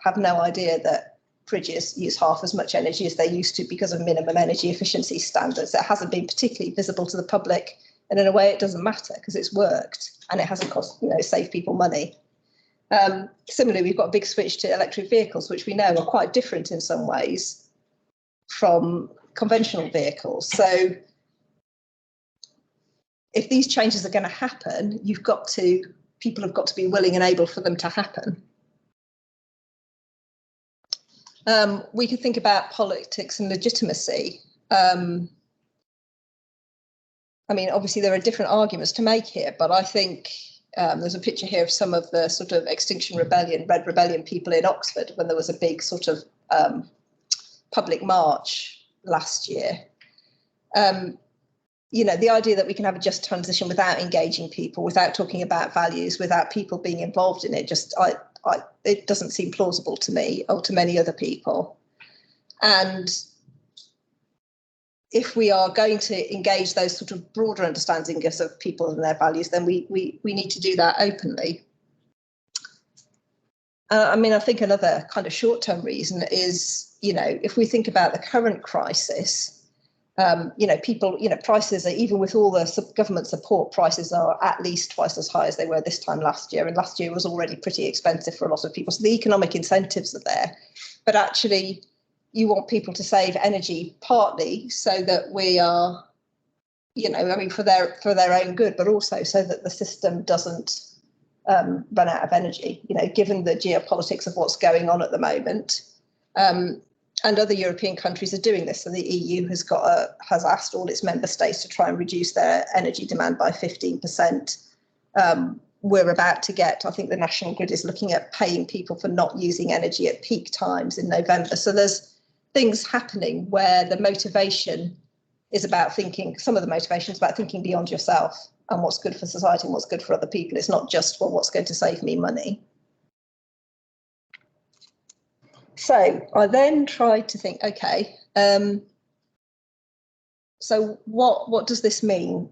have no idea that fridges use half as much energy as they used to because of minimum energy efficiency standards. It hasn't been particularly visible to the public, and in a way it doesn't matter because it's worked and it hasn't cost, saved people money. Similarly, we've got a big switch to electric vehicles, which we know are quite different in some ways from conventional vehicles. So if these changes are going to happen, people have got to be willing and able for them to happen. We could think about politics and legitimacy. Obviously there are different arguments to make here, but I think there's a picture here of some of the sort of Extinction Rebellion, Red Rebellion people in Oxford when there was a big sort of public march last year. you know, the idea that we can have a just transition without engaging people, without talking about values, without people being involved in it, just it doesn't seem plausible to me or to many other people. And if we are going to engage those sort of broader understandings of people and their values, then we need to do that openly. I mean, I think another kind of short-term reason is, you know, if we think about the current crisis, you know, people, you know, prices are, even with all the government support, prices are at least twice as high as they were this time last year. And last year was already pretty expensive for a lot of people. So the economic incentives are there. But actually, you want people to save energy partly so that we are, you know, I mean, for their own good, but also so that the system doesn't run out of energy, you know, given the geopolitics of what's going on at the moment. And other European countries are doing this. So the EU has asked all its member states to try and reduce their energy demand by 15%. We're about to get, I think the National Grid is looking at paying people for not using energy at peak times in November. So there's things happening where the motivation is about thinking, some of the motivation is about thinking beyond yourself and what's good for society and what's good for other people. It's not just, well, what's going to save me money. So I then tried to think, okay, so what does this mean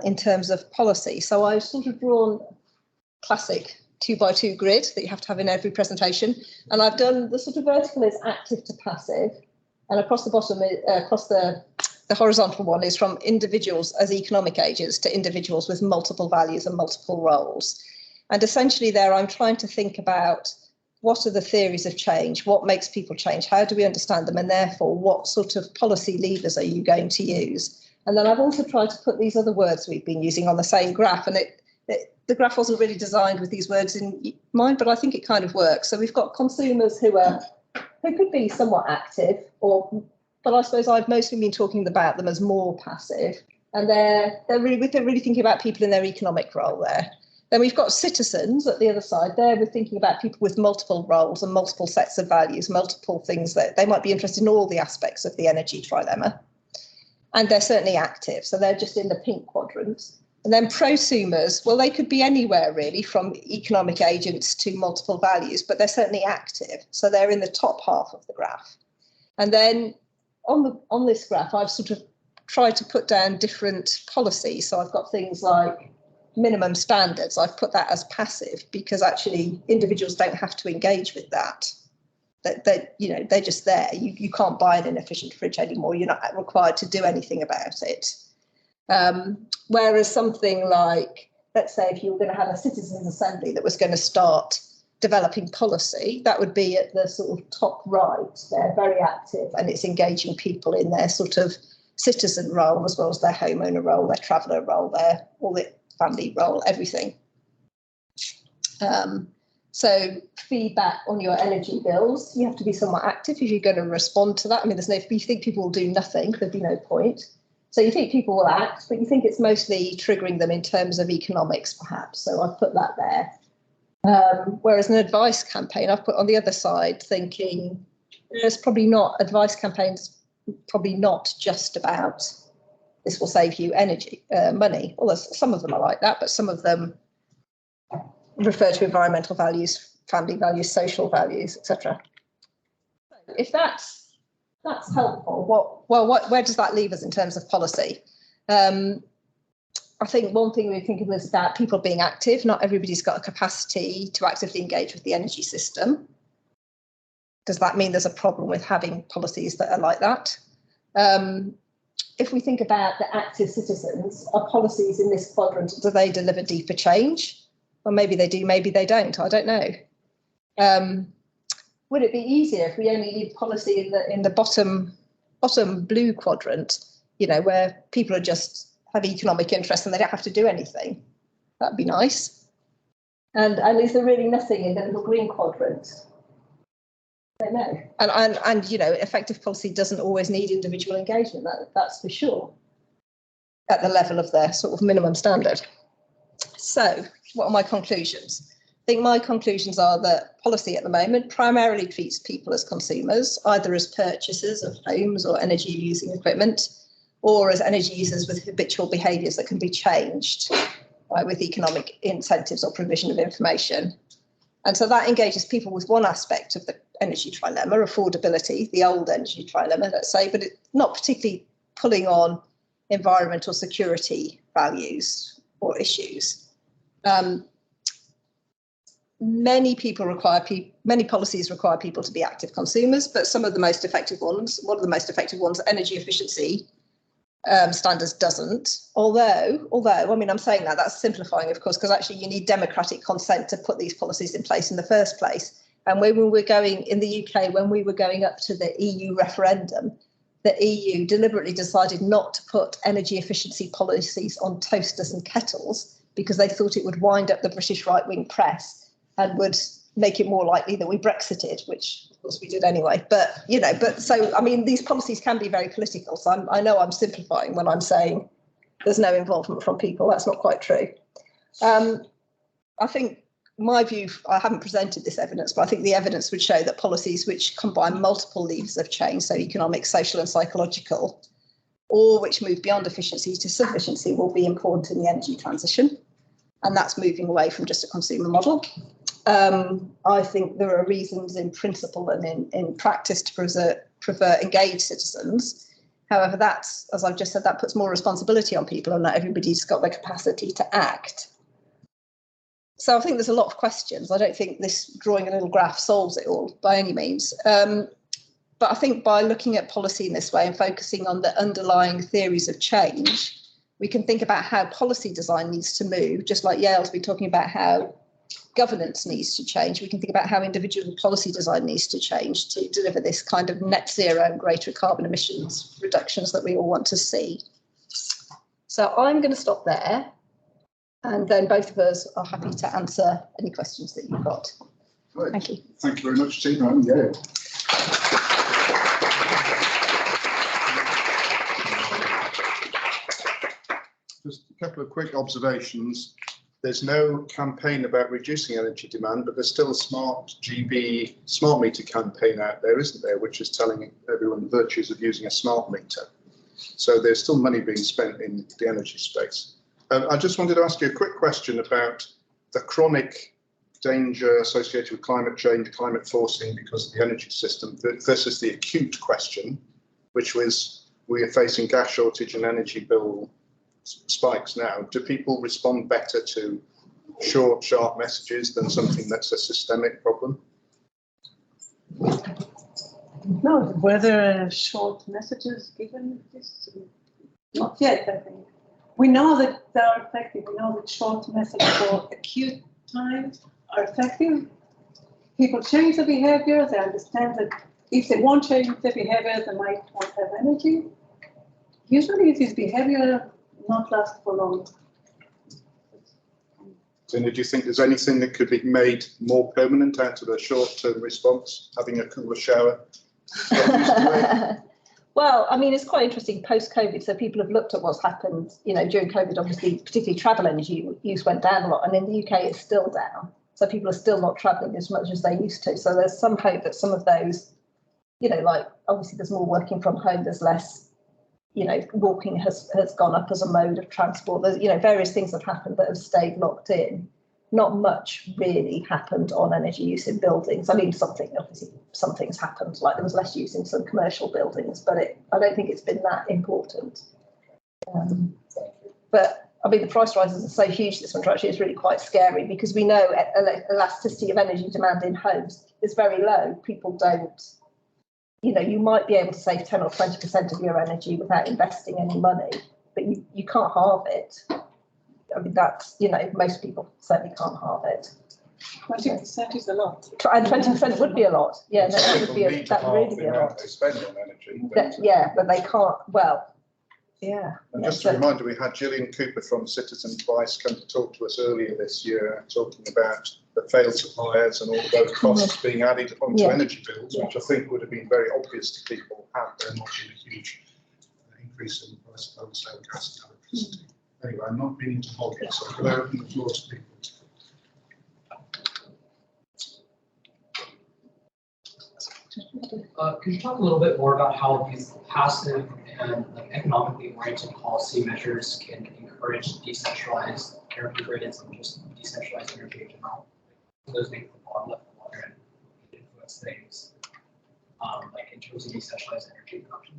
in terms of policy? So I've sort of drawn classic 2x2 grid that you have to have in every presentation. And I've done the sort of vertical is active to passive. And across the bottom, across the horizontal one is from individuals as economic agents to individuals with multiple values and multiple roles. And essentially there, I'm trying to think about what are the theories of change? What makes people change? How do we understand them? And therefore, what sort of policy levers are you going to use? And then I've also tried to put these other words we've been using on the same graph. And the graph wasn't really designed with these words in mind, but I think it kind of works. So we've got consumers who could be somewhat active, but I suppose I've mostly been talking about them as more passive. And they're really thinking about people in their economic role there. Then we've got citizens at the other side. There we're thinking about people with multiple roles and multiple sets of values, multiple things that they might be interested in all the aspects of the energy trilemma. And they're certainly active. So they're just in the pink quadrant. And then prosumers, well, they could be anywhere really, from economic agents to multiple values, but they're certainly active. So they're in the top half of the graph. And then on this graph, I've sort of tried to put down different policies. So I've got things like minimum standards. I've put that as passive because actually individuals don't have to engage with that. They're just there. You can't buy an inefficient fridge anymore. You're not required to do anything about it. Whereas something like, let's say if you were going to have a citizens' assembly that was going to start developing policy, that would be at the sort of top right. They're very active and it's engaging people in their sort of citizen role as well as their homeowner role, their traveller role, all the family role, everything. So feedback on your energy bills, you have to be somewhat active if you're going to respond to that. I mean, if you think people will do nothing, there'd be no point. So you think people will act, but you think it's mostly triggering them in terms of economics, perhaps. So I've put that there. Whereas an advice campaign, I've put on the other side thinking there's probably not, advice campaigns, probably not just about this will save you money. Well, some of them are like that, but some of them refer to environmental values, family values, social values, etc. If that's helpful, where does that leave us in terms of policy? I think one thing we think of is about people being active. Not everybody's got a capacity to actively engage with the energy system. Does that mean there's a problem with having policies that are like that? If we think about the active citizens, are policies in this quadrant, do they deliver deeper change? Well, maybe they do, maybe they don't. I don't know. Would it be easier if we only leave policy in the bottom blue quadrant, where people are just have economic interest and they don't have to do anything? That'd be nice. And is there really nothing in the little green quadrant? I don't know. And effective policy doesn't always need individual engagement. That's for sure. At the level of their sort of minimum standard. So, what are my conclusions? I think my conclusions are that policy at the moment primarily treats people as consumers, either as purchasers of homes or energy using equipment, or as energy users with habitual behaviours that can be changed with economic incentives or provision of information. And so that engages people with one aspect of the energy trilemma, affordability, the old energy trilemma, let's say, but it's not particularly pulling on environmental security values or issues. Many policies require people to be active consumers, but one of the most effective ones, energy efficiency standards doesn't. Although, I mean, I'm saying that's simplifying, of course, because actually you need democratic consent to put these policies in place in the first place. And when we were going in the UK, when we were going up to the EU referendum, the EU deliberately decided not to put energy efficiency policies on toasters and kettles because they thought it would wind up the British right-wing press and would make it more likely that we Brexited, which of course we did anyway. But, so, I mean, these policies can be very political. So I know I'm simplifying when I'm saying there's no involvement from people. That's not quite true. I think my view, I haven't presented this evidence, but I think the evidence would show that policies which combine multiple levers of change, so economic, social and psychological, or which move beyond efficiency to sufficiency, will be important in the energy transition. And that's moving away from just a consumer model. I think there are reasons in principle and in practice to prefer engaged citizens. However, that's, as I've just said, that puts more responsibility on people and not everybody's got the capacity to act. So I think there's a lot of questions. I don't think this drawing a little graph solves it all by any means. But I think by looking at policy in this way and focusing on the underlying theories of change, we can think about how policy design needs to move, just like Yael's been talking about how governance needs to change. We can think about how individual policy design needs to change to deliver this kind of net zero and greater carbon emissions reductions that we all want to see. So I'm going to stop there. And then both of us are happy to answer any questions that you've got. Right. Thank you. Thank you very much, Tina and Yael. Just a couple of quick observations. There's no campaign about reducing energy demand, but there's still a smart meter campaign out there, isn't there, which is telling everyone the virtues of using a smart meter. So there's still money being spent in the energy space. I just wanted to ask you a quick question about the chronic danger associated with climate change, climate forcing because of the energy system versus the acute question, which was we are facing gas shortage and energy bill spikes now. Do people respond better to short, sharp messages than something that's a systemic problem? No, whether short messages given this, not yet, I think. We know that they are effective. We know that short messages for acute times are effective. People change their behavior. They understand that if they won't change their behavior, they might not have energy. Usually it is behavior not last for long. Tina, do you think there's anything that could be made more permanent out of a short-term response, having a cooler shower? Well, I mean, it's quite interesting post-COVID. So people have looked at what's happened, during COVID, obviously, particularly travel energy use went down a lot. And in the UK, it's still down. So people are still not travelling as much as they used to. So there's some hope that some of those, like obviously there's more working from home, there's less, walking has gone up as a mode of transport. There's, various things have happened that have stayed locked in. Not much really happened on energy use in buildings. I mean, some things happened, like there was less use in some commercial buildings, but I don't think it's been that important. But I mean, the price rises are so huge this winter actually is really quite scary because we know elasticity of energy demand in homes is very low. People don't, you might be able to save 10 or 20% of your energy without investing any money, but you can't halve it. I mean, that's, most people certainly can't halve it. 20% is a lot. And 20% would be a lot. Yeah, that would really be a lot. They spend on energy. But they can't, yeah. And just a reminder, we had Gillian Cooper from Citizen Advice come to talk to us earlier this year, talking about the failed suppliers and all of those costs being added onto energy bills, which I think would have been very obvious to people had there not been a huge increase in the price of wholesale gas and electricity. Anyway, I'm not meaning to hog it, so could I open the floor to people? Could you talk a little bit more about how these passive and economically oriented policy measures can encourage decentralized energy grids and just decentralized energy in general? Those make the bottom left quadrant influence things, like in terms of decentralized energy production.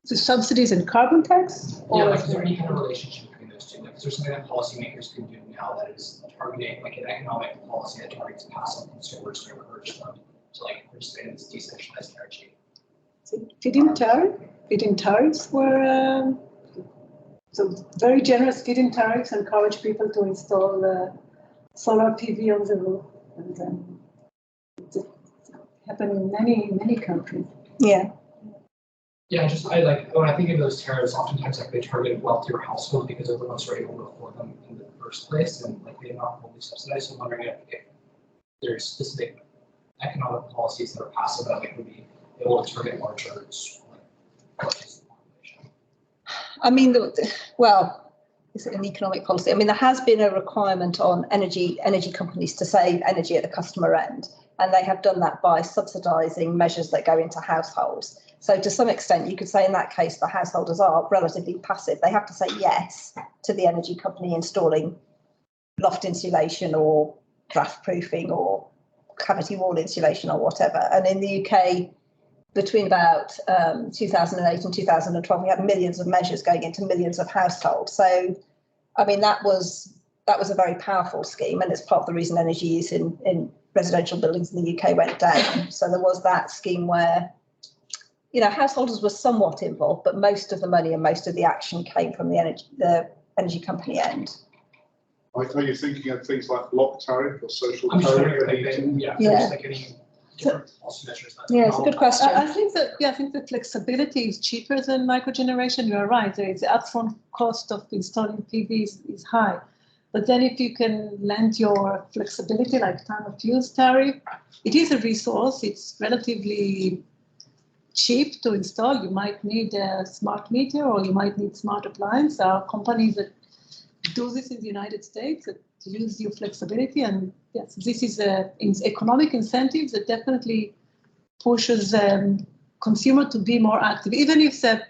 The subsidies and carbon tax? Yeah, like is there any kind of relationship between those two? Like, is there something that policymakers can do now that is targeting, like an economic policy that targets passive consumers to encourage them to like participate in this decentralized energy? Feed-in tariffs were so very generous feed-in tariffs encourage people to install solar PV on the roof, and it's happening in many countries. Yeah. Yeah, just when I think of those tariffs, oftentimes like they target wealthier households because they're the ones who are able to afford them in the first place, and like they're not fully subsidized. So I'm wondering if there's specific economic policies that are passive that like would be able to target larger portions of the population. I mean, well, is it an economic policy? I mean, there has been a requirement on energy companies to save energy at the customer end, and they have done that by subsidising measures that go into households. So to some extent, you could say in that case, the householders are relatively passive. They have to say yes to the energy company installing loft insulation or draft proofing or cavity wall insulation or whatever. And in the UK, between about 2008 and 2012, we had millions of measures going into millions of households. So, I mean, that was a very powerful scheme, and it's part of the reason energy use in residential buildings in the UK went down. So there was that scheme where, you know, householders were somewhat involved, but most of the money and most of the action came from the energy company end. Are you thinking of things like block tariff or social I'm just tariff? wondering, there's like any different policy measures. Yeah, it's a good question. I think the flexibility is cheaper than microgeneration. You are right. There is the upfront cost of installing PV is high, but then if you can lend your flexibility, like time of use tariff, it is a resource. It's relatively cheap to install. You might need a smart meter, or you might need smart appliance. There are companies that do this in the United States that use your flexibility, and yes, this is economic incentives that definitely pushes consumer to be more active. Even if they're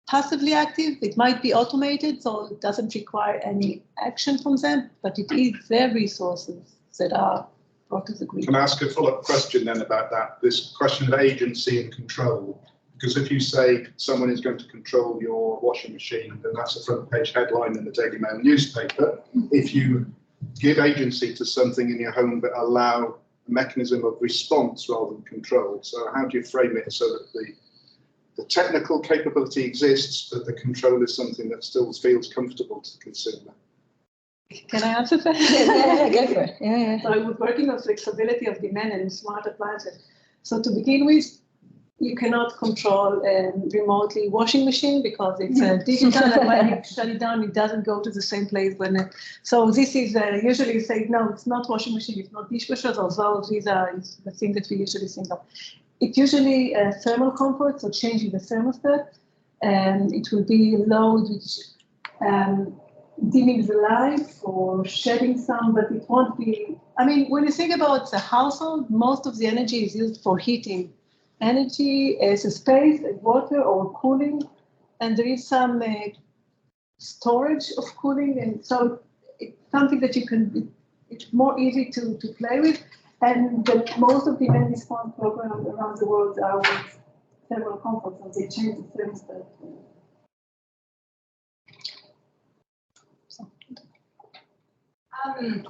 passively active, it might be automated, so it doesn't require any action from them, but it is their resources that are brought to the grid. Can I ask a follow-up question then about that? This question of agency and control. Because if you say someone is going to control your washing machine, then that's a front page headline in the Daily Mail newspaper. If you give agency to something in your home but allow a mechanism of response rather than control, so how do you frame it so that the technical capability exists, but the control is something that still feels comfortable to the consumer? Can I answer that? Yeah, go for it. Yeah. So I was working on flexibility of demand and smart appliances. So to begin with, you cannot control remotely washing machine because it's digital, and when you shut it down, it doesn't go to the same place. So this is usually say, no, it's not washing machine, it's not dishwashers, although these are the thing that we usually think of. It's usually thermal comfort, so changing the thermostat, and it will be load which dimming the lights or shedding some, but it won't be. I mean, when you think about the household, most of the energy is used for heating. Energy as a space, water or cooling, and there is some storage of cooling, and so it's something that you can. It's more easy to play with, and most of the demand response programs around the world are with thermal comfort, so they change the thermostat.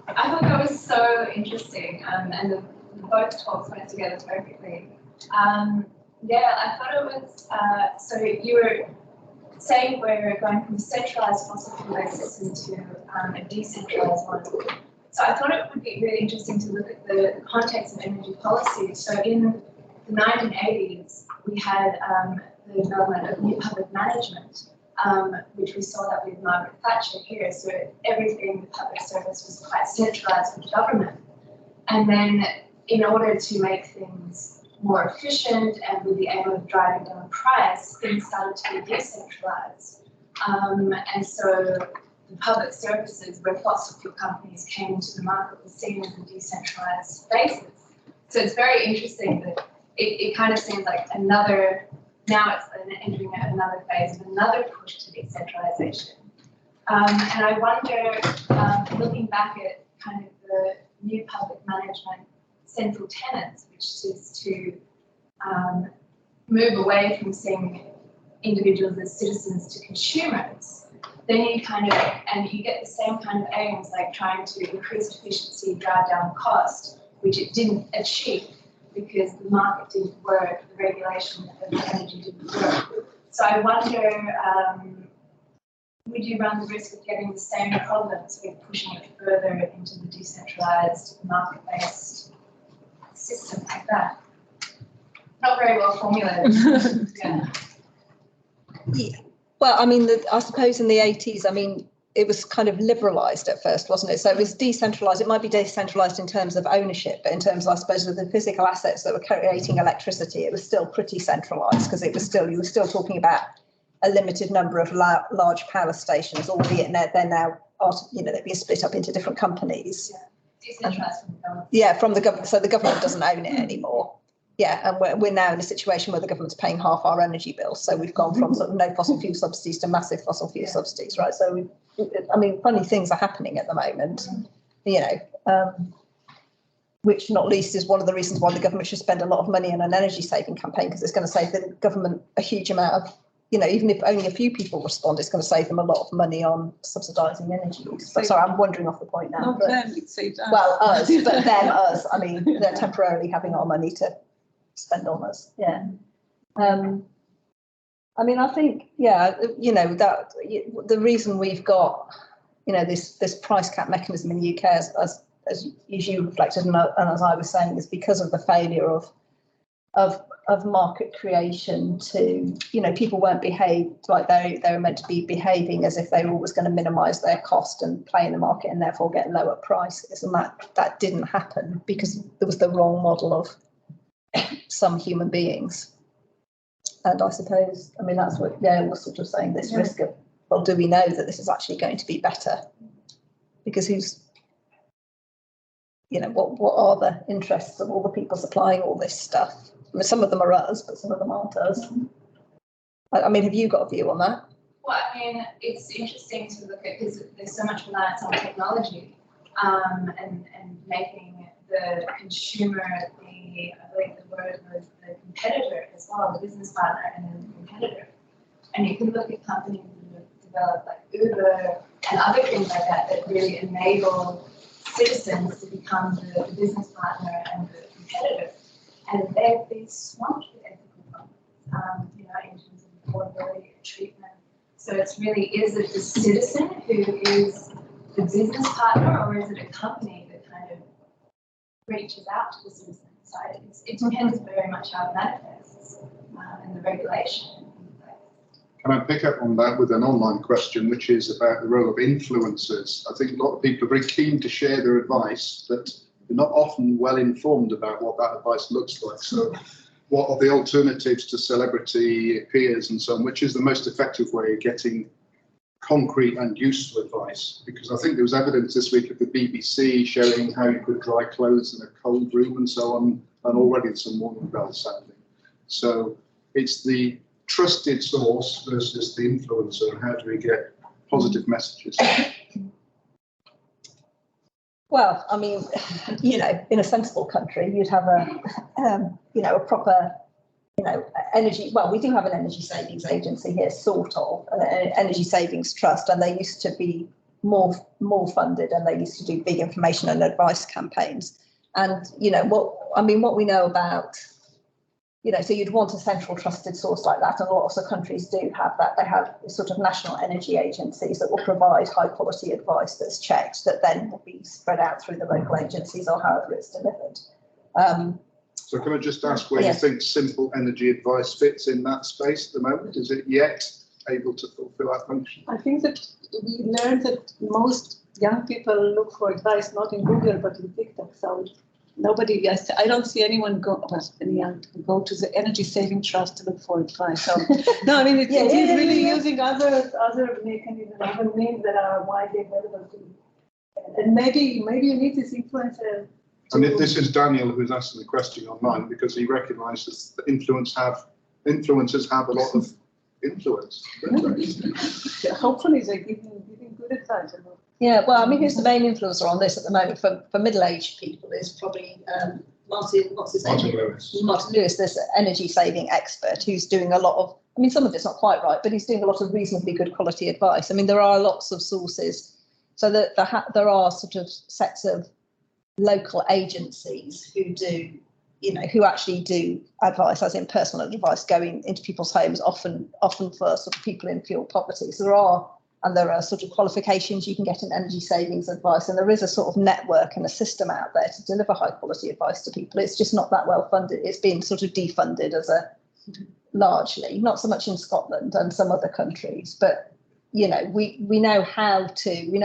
I thought that was so interesting, and both talks went together perfectly. I thought it was, so you were saying we're going from a centralized fossil fuel-based system to a decentralized one. So I thought it would be really interesting to look at the context of energy policy. So in the 1980s, we had the development of new public management, which we saw that with Margaret Thatcher here. So everything with public service was quite centralized with government. And then in order to make things more efficient and with the aim of driving down price, things started to be decentralized. And so the public services where fossil fuel companies came into the market were seen as a decentralized basis. So it's very interesting that it kind of seems like another, now it's entering another phase of another push to decentralization. And I wonder, looking back at kind of the new public management central tenets, which is to move away from seeing individuals as citizens to consumers, then you kind of, and you get the same kind of aims like trying to increase efficiency, drive down cost, which it didn't achieve because the market didn't work, the regulation of the energy didn't work. So I wonder, would you run the risk of getting the same problems with pushing it further into the decentralized, market-based system like that? Not very well formulated. Yeah. Yeah. Well, I mean, I suppose in the 80s, I mean, it was kind of liberalised at first, wasn't it? So it was decentralised. It might be decentralised in terms of ownership, but in terms, I suppose, of the physical assets that were creating electricity, it was still pretty centralised because it was still, you were still talking about a limited number of large power stations, albeit they're now, you know, they're being split up into different companies. Yeah, decentralised from the government. Yeah, from the government. So the government doesn't own it anymore. Yeah, and we're now in a situation where the government's paying half our energy bills. So we've gone from sort of no fossil fuel subsidies to massive fossil fuel subsidies, right? So, I mean, funny things are happening at the moment, you know, which not least is one of the reasons why the government should spend a lot of money on an energy saving campaign, because it's going to save the government a huge amount of, you know, even if only a few people respond, it's going to save them a lot of money on subsidising energy use. But sorry, I'm wandering off the point now. Not them, it saves us. Well, us, but them, us. I mean, they're temporarily having our money to spend on us. Yeah. I mean, I think, yeah, you know, that the reason we've got, you know, this price cap mechanism in the UK, as you reflected and as I was saying, is because of the failure of market creation to, you know, people weren't behaved like they were meant to be behaving, as if they were always going to minimise their cost and play in the market and therefore get lower prices. And that didn't happen because there was the wrong model of some human beings. And I suppose, I mean, that's what Yael was sort of saying, this risk of, well, do we know that this is actually going to be better? Because who's, you know, what are the interests of all the people supplying all this stuff? I mean, some of them are us, but some of them aren't us. I mean, have you got a view on that? Well, I mean, it's interesting to look at, because there's so much reliance on technology and making the consumer I believe the word was the competitor as well, the business partner and then the competitor. And you can look at companies that have developed like Uber and other things like that that really enable citizens to become the business partner and the competitor. And they've been swamped with ethical problems, you know, in terms of affordability and treatment. So it's really, is it the citizen who is the business partner, or is it a company that kind of reaches out to the citizen? So it depends very much how it manifests and the regulation. Can I pick up on that with an online question, which is about the role of influencers? I think a lot of people are very keen to share their advice, but they're not often well informed about what that advice looks like. So what are the alternatives to celebrity peers and so on, which is the most effective way of getting concrete and useful advice? Because I think there was evidence this week of the BBC showing how you could dry clothes in a cold room and so on, and already some warning bells sounding. So it's the trusted source versus the influencer, and how do we get positive messages? Well, I mean, you know, in a sensible country, you'd have you know, a proper, you know, energy. Well, we do have an energy savings agency here, sort of, an energy savings trust, and they used to be more funded, and they used to do big information and advice campaigns. And you know what we know about, you know, so you'd want a central trusted source like that, and lots of countries do have that. They have sort of national energy agencies that will provide high quality advice that's checked, that then will be spread out through the local agencies or however it's delivered. So can I just ask where you think simple energy advice fits in that space at the moment? Is it yet able to fulfill that function? I think that we learned that most young people look for advice not in Google but in TikTok. So nobody, I don't see anyone go to the energy saving trust to look for advice. So no, I mean it is really using other mechanisms, other means that are widely available to you. And maybe you need this influencer And this is Daniel who's asking the question online because he recognises that influencers have a lot of influence. Yeah, hopefully they're giving good advice. Yeah, well, I mean, who's the main influencer on this at the moment for middle-aged people is probably what's his name? Martin Lewis, this energy saving expert who's doing a lot of, I mean, some of it's not quite right, but he's doing a lot of reasonably good quality advice. I mean, there are lots of sources, so that there are sort of sets of local agencies who do, you know, who actually do advice, as in personal advice, going into people's homes, often for sort of people in fuel poverty. So there are sort of qualifications you can get in energy savings advice, and there is a sort of network and a system out there to deliver high quality advice to people. It's just not that well funded. It's been sort of defunded largely, not so much in Scotland and some other countries, but you know, we know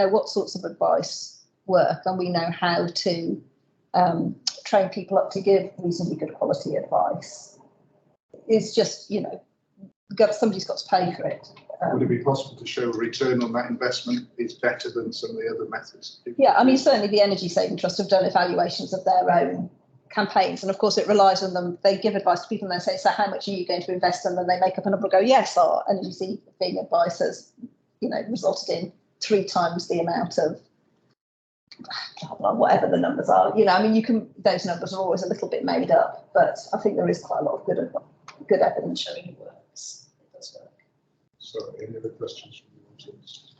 what sorts of advice work, and we know how to train people up to give reasonably good quality advice. It's just, you know, somebody's got to pay for it. Would it be possible to show a return on that investment is better than some of the other methods? Yeah, I mean, certainly the Energy Saving Trust have done evaluations of their own campaigns, and of course it relies on them. They give advice to people and they say, so how much are you going to invest? And then they make up a number and go, yes, our energy saving advice has, you know, resulted in 3 times the amount of whatever the numbers are. You know, I mean, those numbers are always a little bit made up, but I think there is quite a lot of good evidence showing it works. It does work. So, any other questions from the audience?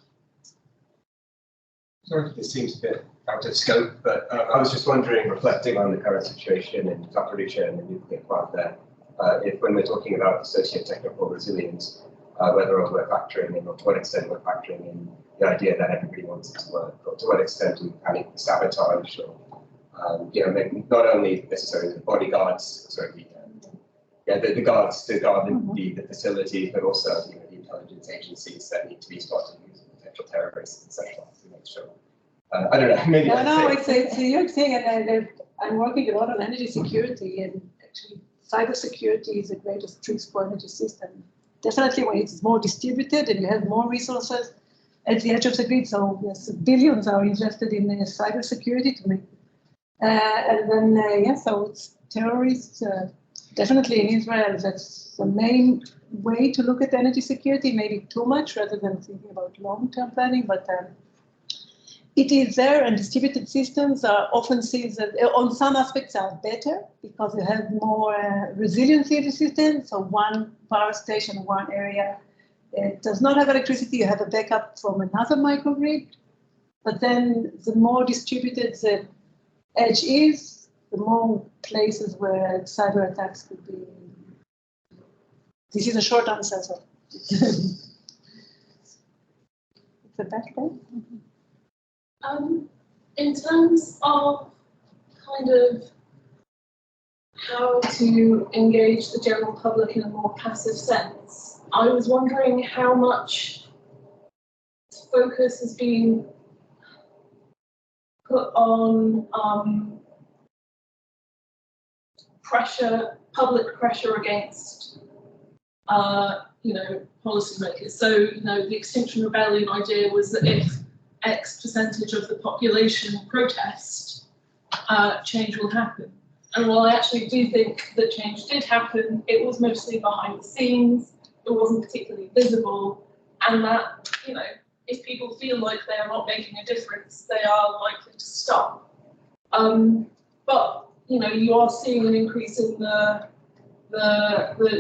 Sorry, this seems a bit out of scope, but I was just wondering, reflecting on the current situation in Zaporizhzhia and the nuclear plant there, if when we're talking about socio-technical resilience, whether we're factoring in, or to what extent we're factoring in the idea that everybody wants it to work, or to what extent we panic sabotage, or you know, maybe not only necessarily the bodyguards, the guards to guard the facilities, but also, you know, the intelligence agencies that need to be spotted using potential terrorists, etc. to make sure. I don't know. Maybe it's a huge thing, and I'm working a lot on energy security, and actually cybersecurity is the greatest risk for energy system. Definitely when it's more distributed and you have more resources at the edge of the grid. So yes, billions are invested in cybersecurity to make. And then so it's terrorists. Definitely in Israel, that's the main way to look at energy security. Maybe too much rather than thinking about long-term planning, but. It is there, and distributed systems are often seen that on some aspects are better because you have more resiliency in the system. So one power station, one area, it does not have electricity, you have a backup from another microgrid. But then the more distributed the edge is, the more places where cyber attacks could be. This is a short answer. So. It's a bad thing. In terms of kind of how to engage the general public in a more passive sense, I was wondering how much focus has been put on public pressure against, you know, policymakers. So, you know, the Extinction Rebellion idea was that if X percentage of the population protest, change will happen. And while I actually do think that change did happen, it was mostly behind the scenes, it wasn't particularly visible, and that, you know, if people feel like they are not making a difference, they are likely to stop. But, you know, you are seeing an increase in the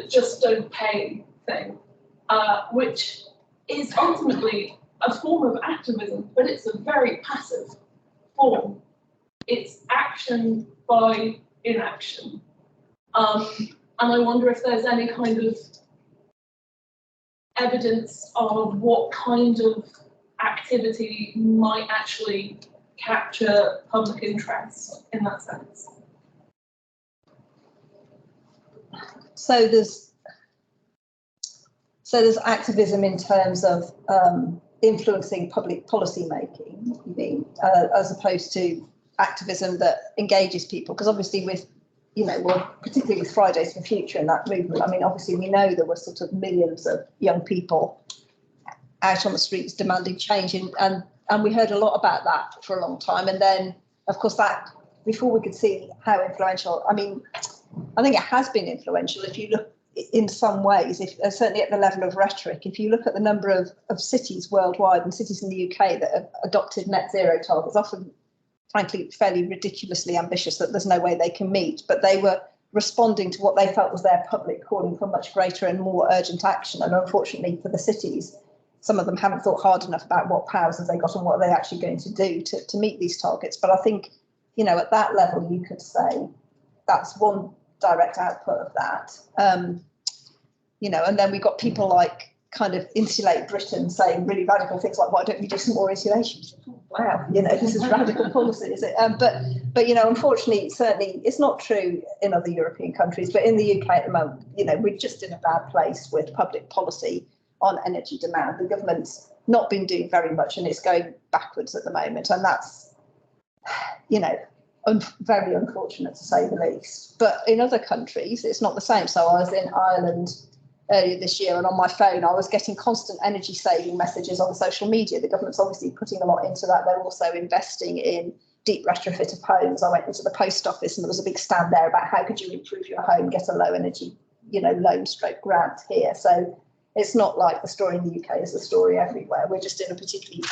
just don't pay thing, which is ultimately a form of activism, but it's a very passive form. It's action by inaction. And I wonder if there's any kind of evidence of what kind of activity might actually capture public interest in that sense. So there's activism in terms of influencing public policy making, you mean, as opposed to activism that engages people? Because obviously with, you know, well, particularly with Fridays for Future and that movement, I mean, obviously we know there were sort of millions of young people out on the streets demanding change, and we heard a lot about that for a long time. And then, of course, that before we could see how influential. I mean, I think it has been influential if you look in some ways, if certainly at the level of rhetoric, if you look at the number of cities worldwide and cities in the UK that have adopted net zero targets, often frankly fairly ridiculously ambitious that there's no way they can meet, but they were responding to what they felt was their public calling for much greater and more urgent action. And unfortunately for the cities, some of them haven't thought hard enough about what powers have they got and what are they actually going to do to meet these targets. But I think, you know, at that level, you could say that's one direct output of that. You know, and then we've got people like kind of Insulate Britain saying really radical things like, why don't we do some more insulation? Wow, you know, this is radical policy, is it? But you know, unfortunately, certainly it's not true in other European countries, but in the UK at the moment, you know, we're just in a bad place with public policy on energy demand. The government's not been doing very much and it's going backwards at the moment. And that's, you know, very unfortunate to say the least. But in other countries, it's not the same. So I was in Ireland earlier this year, and on my phone I was getting constant energy saving messages on social media. The government's obviously putting a lot into that. They're also investing in deep retrofit of homes. I went into the post office and there was a big stand there about how could you improve your home, get a low energy, you know, loan stroke grant here. So it's not like the story in the UK is the story everywhere. We're just in a particularly,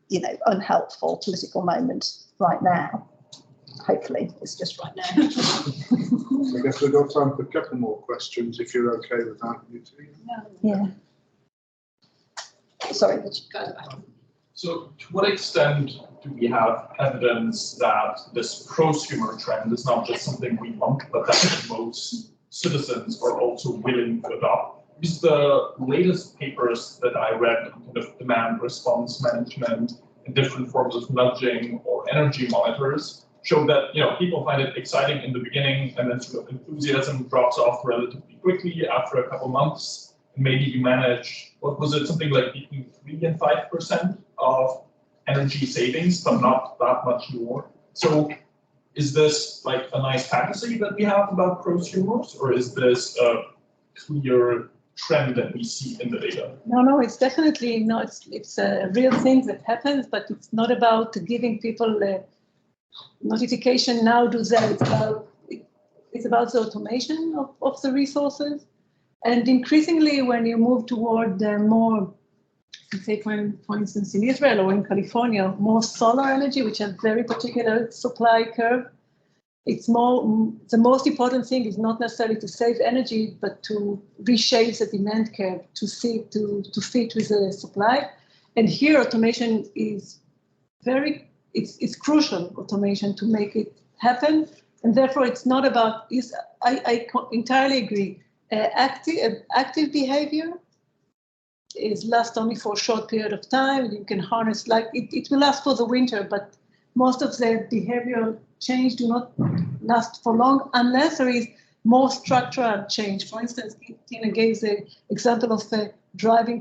you know, unhelpful political moment right now. Hopefully it's just right now. I guess we've got time for a couple more questions, if you're okay with that, you two. Yeah. Sorry, Richard. So to what extent do we have evidence that this prosumer trend is not just something we want, but that most citizens are also willing to adopt? Because the latest papers that I read on kind of demand response management and different forms of nudging or energy monitors show that, you know, people find it exciting in the beginning and then sort of enthusiasm drops off relatively quickly after a couple months. And maybe you manage, what was it, something like between 3 and 5% of energy savings, but not that much more. So is this like a nice fantasy that we have about prosumers, or is this a clear trend that we see in the data? No, it's definitely not. It's a real thing that happens, but it's not about giving people notification now, do that. It's about the automation of the resources. And increasingly, when you move toward more, say, for instance, in Israel or in California, more solar energy, which has very particular supply curve, it's more, the most important thing is not necessarily to save energy, but to reshape the demand curve to fit with the supply. And here, automation is it's crucial, automation, to make it happen. And therefore, it's not about, I entirely agree, active behavior is last only for a short period of time. You can harness, like it will last for the winter, but most of the behavioral change do not last for long unless there is more structural change. For instance, Tina gave the example of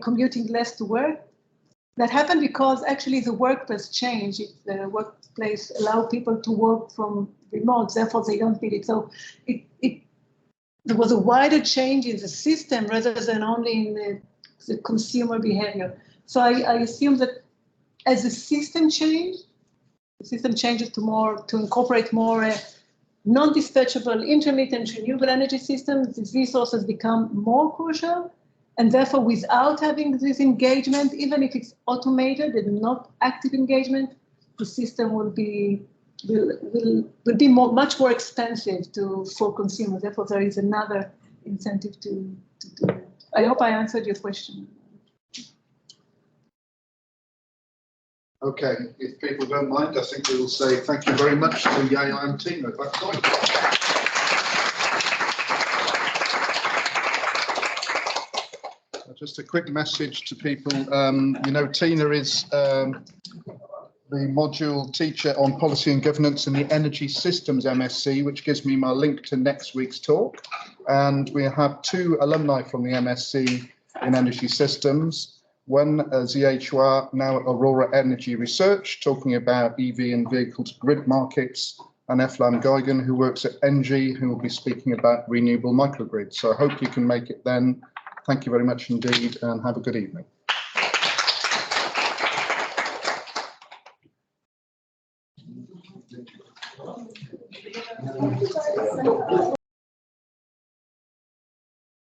commuting less to work. That happened because actually the workplace changed. The workplace allowed people to work from remote, therefore they don't need it. So there was a wider change in the system rather than only in the consumer behavior. So I assume that as the system changes to incorporate more non-dispatchable, intermittent, renewable energy systems, these resources become more crucial. And therefore, without having this engagement, even if it's automated and not active engagement, the system will be much more expensive for consumers. Therefore, there is another incentive to do it. I hope I answered your question. Okay, if people don't mind, I think we will say thank you very much to Yael and Tina. Just a quick message to people. You know, Tina is the module teacher on policy and governance in the energy systems MSc, which gives me my link to next week's talk. And we have 2 alumni from the MSc in energy systems. One, Ziad Chouar, now at Aurora Energy Research, talking about EV and vehicle to grid markets, and Eflam Geigen, who works at ENGIE, who will be speaking about renewable microgrids. So I hope you can make it then. Thank you very much indeed, and have a good evening. Awesome.